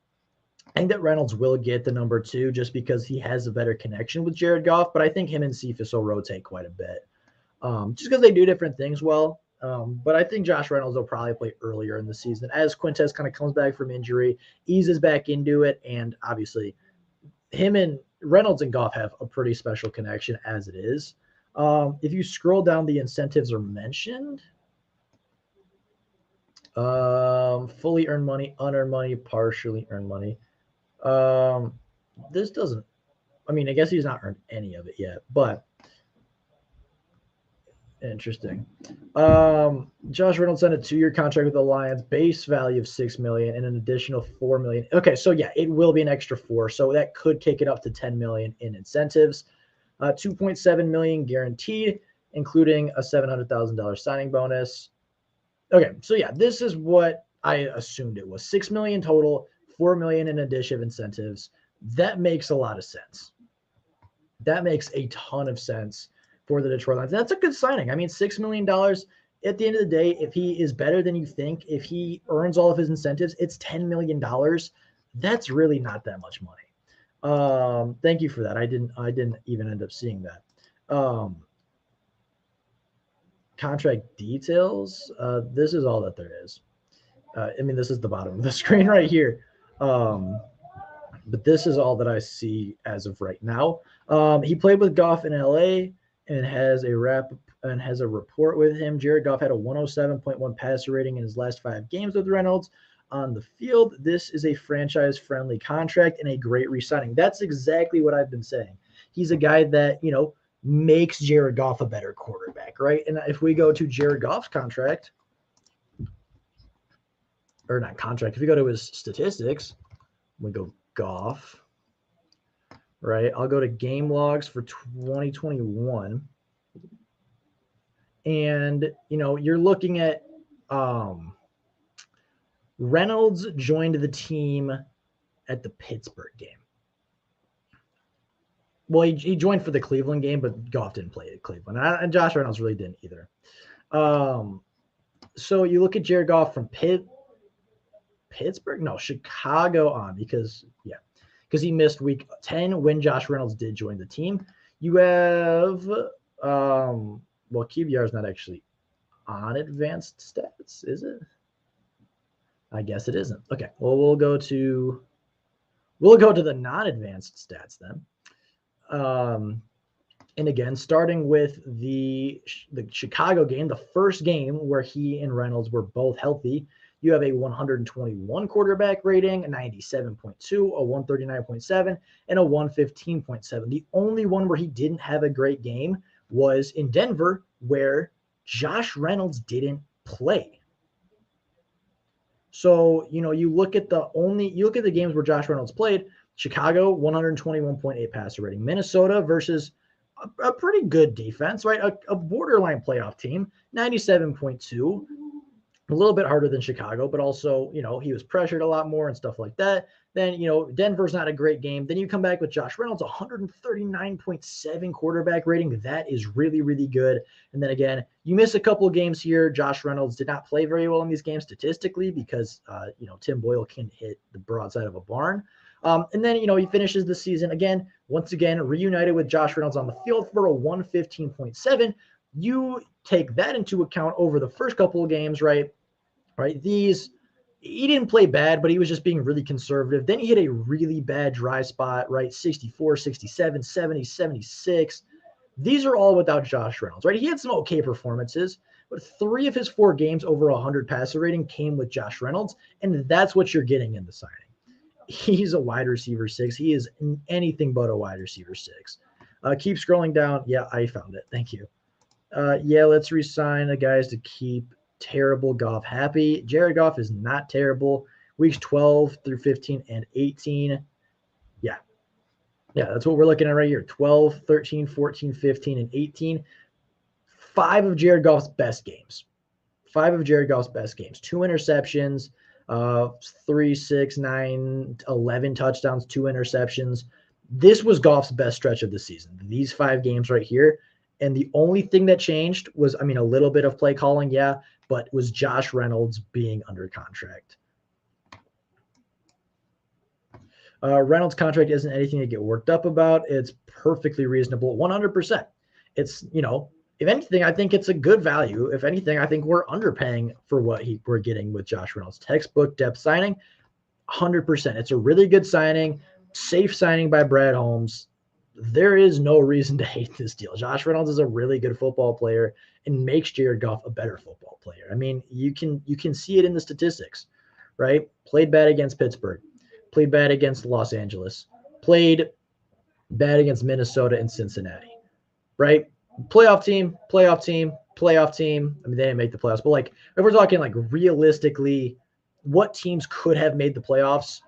Reynolds will get the number 2 just because he has a better connection with Jared Goff, but I think him and Cephas will rotate quite a bit just because they do different things well. But I think Josh Reynolds will probably play earlier in the season as Quintez kind of comes back from injury, eases back into it, and obviously him and Reynolds and Goff have a pretty special connection as it is. If you scroll down, the incentives are mentioned. Fully earned money, unearned money, partially earned money. This doesn't, I mean, I guess he's not earned any of it yet, but interesting. Josh Reynolds signed a 2-year contract with the Lions, base value of $6 million and an additional $4 million. Okay, so yeah, it will be an extra 4, so that could kick it up to $10 million in incentives. $2.7 million guaranteed, including a $700,000 signing bonus. Okay, so yeah, this is what I assumed it was. $6 million total, $4 million in addition incentives. That makes a lot of sense. That makes a ton of sense for the Detroit Lions. That's a good signing. I mean, $6 million at the end of the day, if he is better than you think, if he earns all of his incentives, it's $10 million. That's really not that much money. Thank you for that. I didn't even end up seeing that. Contract details. This is all that there is. I mean, this is the bottom of the screen right here. But this is all that I see as of right now. He played with Goff in LA and has a report with him. Jared Goff had a 107.1 passer rating in his last 5 games with Reynolds on the field. This is a franchise-friendly contract and a great re-signing. That's exactly what I've been saying. He's a guy that, makes Jared Goff a better quarterback, right? And if we go to Jared Goff's contract, or not contract, if we go to his statistics, we go Goff, right? I'll go to game logs for 2021. And, you're looking at Reynolds joined the team at the Pittsburgh game. Well, he joined for the Cleveland game, but Goff didn't play at Cleveland. And Josh Reynolds really didn't either. So you look at Jared Goff from Pittsburgh? No, Chicago on because he missed week 10 when Josh Reynolds did join the team. You have, QBR is not actually on advanced stats, is it? I guess it isn't. Okay, well, we'll go to the non-advanced stats then. And again, starting with the Chicago game, the first game where he and Reynolds were both healthy, you have a 121 quarterback rating, a 97.2, a 139.7, and a 115.7. The only one where he didn't have a great game was in Denver, where Josh Reynolds didn't play. So, you look at the games where Josh Reynolds played. Chicago, 121.8 passer rating. Minnesota versus a pretty good defense, right? A borderline playoff team, 97.2. A little bit harder than Chicago, but also, he was pressured a lot more and stuff like that. Then, Denver's not a great game. Then you come back with Josh Reynolds, 139.7 quarterback rating. That is really, really good. And then again, you miss a couple of games here. Josh Reynolds did not play very well in these games statistically because, Tim Boyle can hit the broadside of a barn. And then, he finishes the season once again, reunited with Josh Reynolds on the field for a 115.7. You take that into account over the first couple of games, right? He didn't play bad, but he was just being really conservative. Then he hit a really bad dry spot, right? 64, 67, 70, 76. These are all without Josh Reynolds, right? He had some okay performances, but 3 of his 4 games over 100 passer rating came with Josh Reynolds, and that's what you're getting in the signing. He's a wide receiver 6. He is anything but a wide receiver 6. Keep scrolling down. Yeah, I found it. Thank you. Let's re-sign the guys to keep terrible Goff happy. Jared Goff is not terrible. Weeks 12 through 15 and 18. Yeah, that's what we're looking at right here. 12, 13, 14, 15, and 18. 5 of Jared Goff's best games. 2 interceptions. 3, 6, 9, 11 touchdowns, 2 interceptions. This was Goff's best stretch of the season. These 5 games right here. And the only thing that changed was, a little bit of play calling, but was Josh Reynolds being under contract. Reynolds' contract isn't anything to get worked up about. It's perfectly reasonable, 100%. It's, if anything, I think it's a good value. If anything, I think we're underpaying for what we're getting with Josh Reynolds. Textbook depth signing, 100%. It's a really good signing, safe signing by Brad Holmes. There is no reason to hate this deal. Josh Reynolds is a really good football player and makes Jared Goff a better football player. You can see it in the statistics, right? Played bad against Pittsburgh, played bad against Los Angeles, played bad against Minnesota and Cincinnati, right? Playoff team. They didn't make the playoffs, but if we're talking realistically, what teams could have made the playoffs?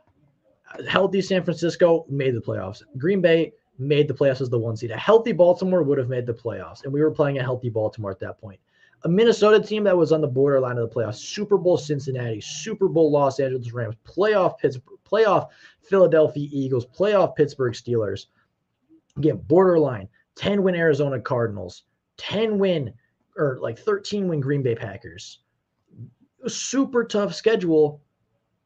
Healthy San Francisco made the playoffs. Green Bay made the playoffs as the 1 seed. A healthy Baltimore would have made the playoffs, and we were playing a healthy Baltimore at that point. A Minnesota team that was on the borderline of the playoffs, Super Bowl Cincinnati, Super Bowl Los Angeles Rams, playoff Pittsburgh, playoff Philadelphia Eagles, playoff Pittsburgh Steelers. Again, borderline 10-win Arizona Cardinals, 10-win or like 13-win Green Bay Packers. Super tough schedule,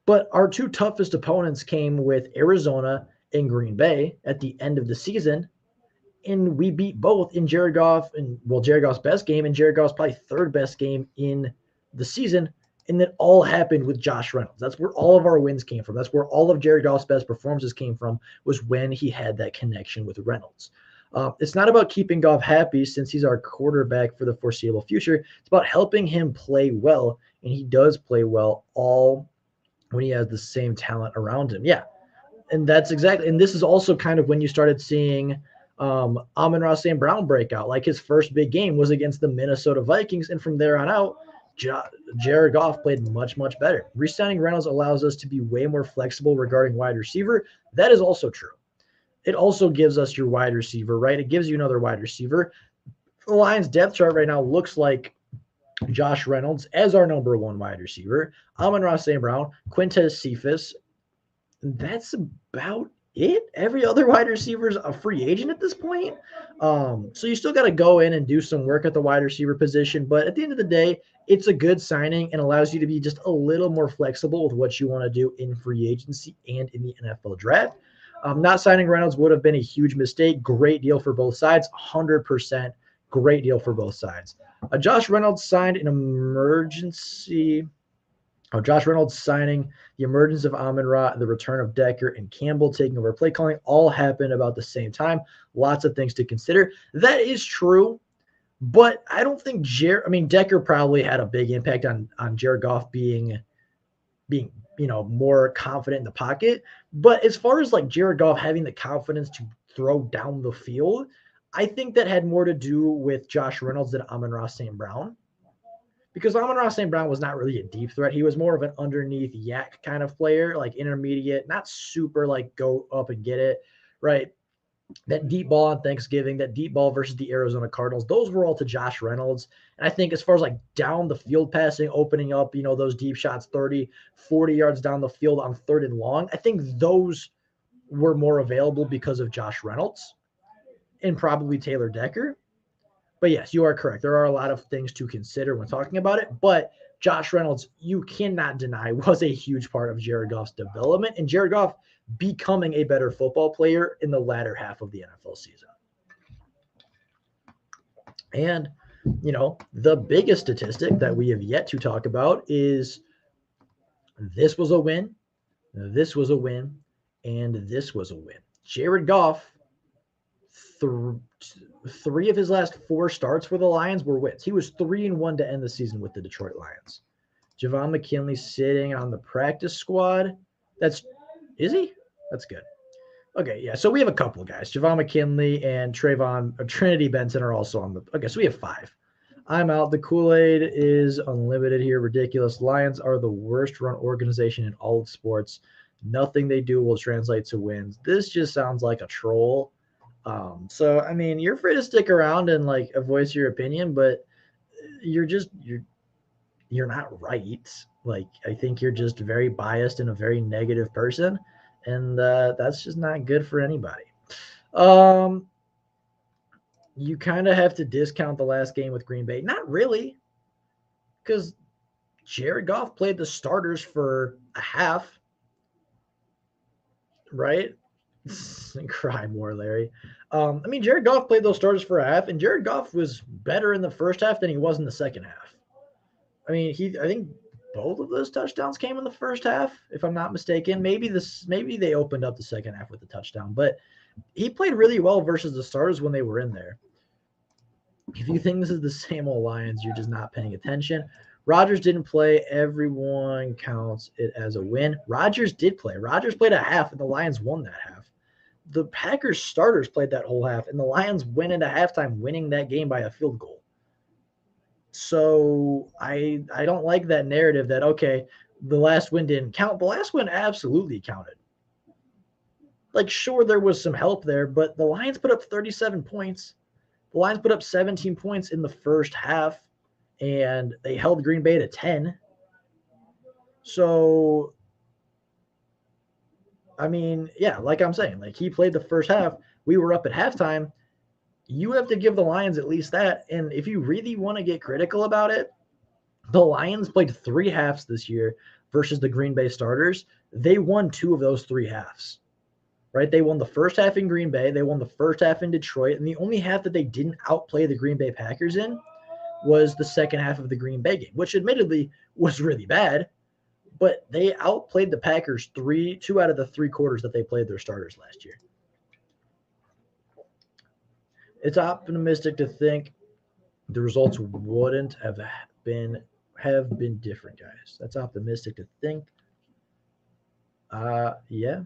but our two toughest opponents came with Arizona and Green Bay at the end of the season, and we beat both in Jared Goff and Jared Goff's best game and Jared Goff's probably third best game in the season. And that all happened with Josh Reynolds. That's where all of our wins came from. That's where all of Jared Goff's best performances came from, was when he had that connection with Reynolds. It's not about keeping Goff happy since he's our quarterback for the foreseeable future. It's about helping him play well, and he does play well all when he has the same talent around him. Yeah, and that's exactly. And this is also kind of when you started seeing Amon-Ra St. Brown break out. Like his first big game was against the Minnesota Vikings, and from there on out, Jared Goff played much, much better. Resigning Reynolds allows us to be way more flexible regarding wide receiver. That is also true. It also gives us your wide receiver, right? It gives you another wide receiver. The Lions depth chart right now looks like Josh Reynolds as our number one wide receiver, Amon-Ra St. Brown, Quintez Cephas. That's about it. Every other wide receiver is a free agent at this point. So you still got to go in and do some work at the wide receiver position. But at the end of the day, it's a good signing and allows you to be just a little more flexible with what you want to do in free agency and in the NFL draft. Not signing Reynolds would have been a huge mistake. Great deal for both sides. 100% great deal for both sides. Josh Reynolds signed an emergency. Josh Reynolds signing, the emergence of Amon-Ra, the return of Decker, and Campbell taking over play calling all happened about the same time. Lots of things to consider. That is true, but I don't think Decker probably had a big impact on Jared Goff being more confident in the pocket. But as far as like Jared Goff having the confidence to throw down the field, I think that had more to do with Josh Reynolds than Amon-Ra St. Brown. Because Amon-Ra St. Brown was not really a deep threat. He was more of an underneath yak kind of player, like intermediate, not super like go up and get it, right? That deep ball on Thanksgiving, that deep ball versus the Arizona Cardinals, those were all to Josh Reynolds. And I think as far as like down the field passing, opening up, those deep shots 30, 40 yards down the field on third and long, I think those were more available because of Josh Reynolds and probably Taylor Decker. But yes, you are correct. There are a lot of things to consider when talking about it. But Josh Reynolds, you cannot deny, was a huge part of Jared Goff's development and Jared Goff becoming a better football player in the latter half of the NFL season. And, the biggest statistic that we have yet to talk about is this was a win, this was a win, and this was a win. Jared Goff, three of his last four starts for the Lions were wins. He was 3-1 to end the season with the Detroit Lions. Javon McKinley sitting on the practice squad. Is he? That's good. Okay, yeah. So we have a couple of guys. Javon McKinley and Trinity Benson are also on the. Okay, so we have five. I'm out. The Kool-Aid is unlimited here. Ridiculous. Lions are the worst run organization in all of sports. Nothing they do will translate to wins. This just sounds like a troll. So I mean, you're free to stick around and like voice your opinion, but you're not right. Like, I think you're just very biased and a very negative person, and that's just not good for anybody. You kind of have to discount the last game with Green Bay. Not really, because Jared Goff played the starters for a half, right? Cry more, Larry. Jared Goff played those starters for a half, and Jared Goff was better in the first half than he was in the second half. I think both of those touchdowns came in the first half, if I'm not mistaken. Maybe they opened up the second half with a touchdown, but he played really well versus the starters when they were in there. If you think this is the same old Lions, you're just not paying attention. Rodgers didn't play. Everyone counts it as a win. Rodgers did play. Rodgers played a half, and the Lions won that half. The Packers starters played that whole half, and the Lions went into halftime winning that game by a field goal. So I don't like that narrative that, okay, the last win didn't count. The last win absolutely counted. Like, sure, there was some help there, but the Lions put up 37 points. The Lions put up 17 points in the first half, and they held Green Bay to 10. So I mean, yeah, like I'm saying, like he played the first half. We were up at halftime. You have to give the Lions at least that. And if you really want to get critical about it, the Lions played 3 halves this year versus the Green Bay starters. They won 2 of those 3 halves, right? They won the first half in Green Bay. They won the first half in Detroit. And the only half that they didn't outplay the Green Bay Packers in was the second half of the Green Bay game, which admittedly was really bad. But they outplayed the Packers 2 out of the 3 quarters that they played their starters last year. It's optimistic to think the results wouldn't have been different, guys. That's optimistic to think. Yeah.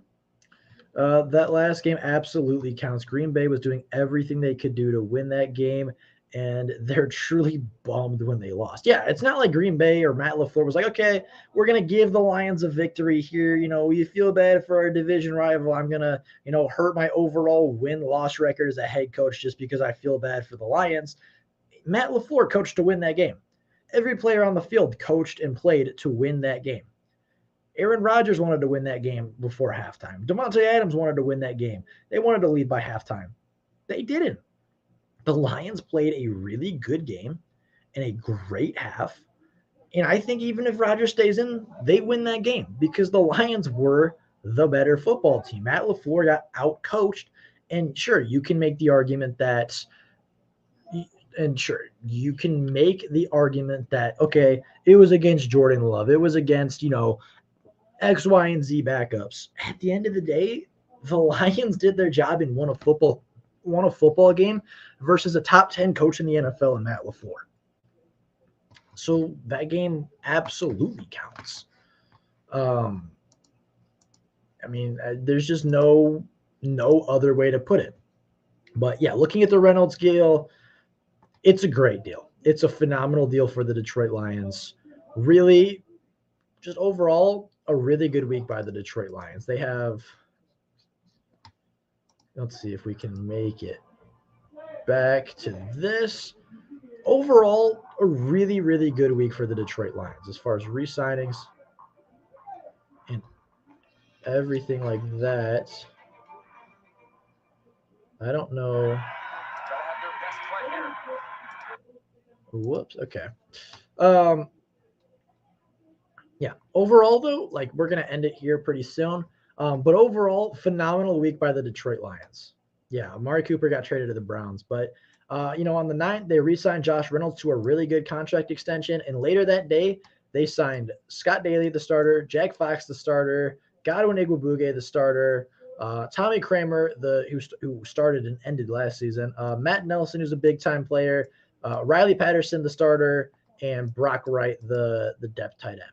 That last game absolutely counts. Green Bay was doing everything they could do to win that game, and they're truly bummed when they lost. Yeah, it's not like Green Bay or Matt LaFleur was like, okay, we're going to give the Lions a victory here. You know, you feel bad for our division rival. I'm going to, hurt my overall win-loss record as a head coach just because I feel bad for the Lions. Matt LaFleur coached to win that game. Every player on the field coached and played to win that game. Aaron Rodgers wanted to win that game before halftime. Devontae Adams wanted to win that game. They wanted to lead by halftime. They didn't. The Lions played a really good game and a great half. And I think even if Rodgers stays in, they win that game because the Lions were the better football team. Matt LaFleur got out-coached. And sure, you can make the argument that okay, it was against Jordan Love. It was against, X, Y, and Z backups. At the end of the day, the Lions did their job and won a football game versus a top 10 coach in the NFL and Matt LaFleur. So that game absolutely counts. There's just no other way to put it. But yeah, looking at the Reynolds deal, it's a great deal. It's a phenomenal deal for the Detroit Lions. Really, just overall, a really good week by the Detroit Lions. They have, let's see if we can make it back to this. Overall, a really, really good week for the Detroit Lions as far as re-signings and everything like that. I don't know. Whoops. Okay. Yeah. Overall, though, we're going to end it here pretty soon. But overall, phenomenal week by the Detroit Lions. Yeah, Amari Cooper got traded to the Browns. But, on the 9th, they re-signed Josh Reynolds to a really good contract extension. And later that day, they signed Scott Daly, the starter, Jack Fox, the starter, Godwin Igwebuike, the starter, Tommy Kramer, who started and ended last season, Matt Nelson, who's a big-time player, Riley Patterson, the starter, and Brock Wright, the depth tight end.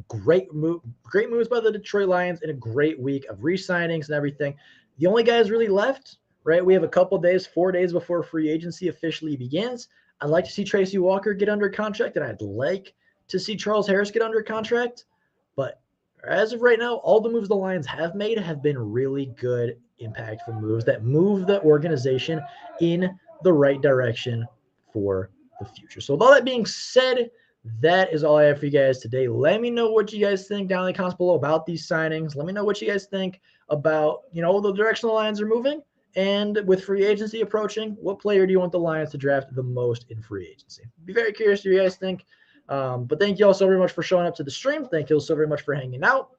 Great moves by the Detroit Lions in a great week of re-signings and everything. The only guys really left, right? We have a couple days, 4 days before free agency officially begins. I'd like to see Tracy Walker get under contract, and I'd like to see Charles Harris get under contract. But as of right now, all the moves the Lions have made have been really good, impactful moves that move the organization in the right direction for the future. So with all that being said, that is all I have for you guys today. Let me know what you guys think down in the comments below about these signings. Let me know what you guys think about, the direction the Lions are moving. And with free agency approaching, what player do you want the Lions to draft the most in free agency? Be very curious what you guys think. But thank you all so very much for showing up to the stream. Thank you all so very much for hanging out.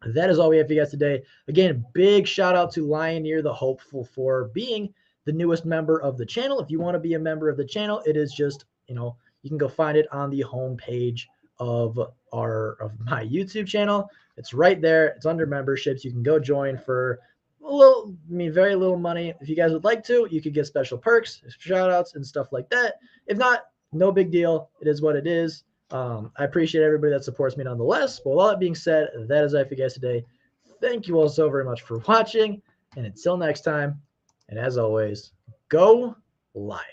That is all we have for you guys today. Again, big shout out to Lioneer the Hopeful for being the newest member of the channel. If you want to be a member of the channel, it is just, you can go find it on the homepage of my YouTube channel. It's right there. It's under memberships. You can go join for very little money. If you guys would like to, you could get special perks, shout outs, and stuff like that. If not, no big deal. It is what it is. I appreciate everybody that supports me nonetheless. But with all that being said, that is all for you guys today. Thank you all so very much for watching. And until next time, and as always, go Lions.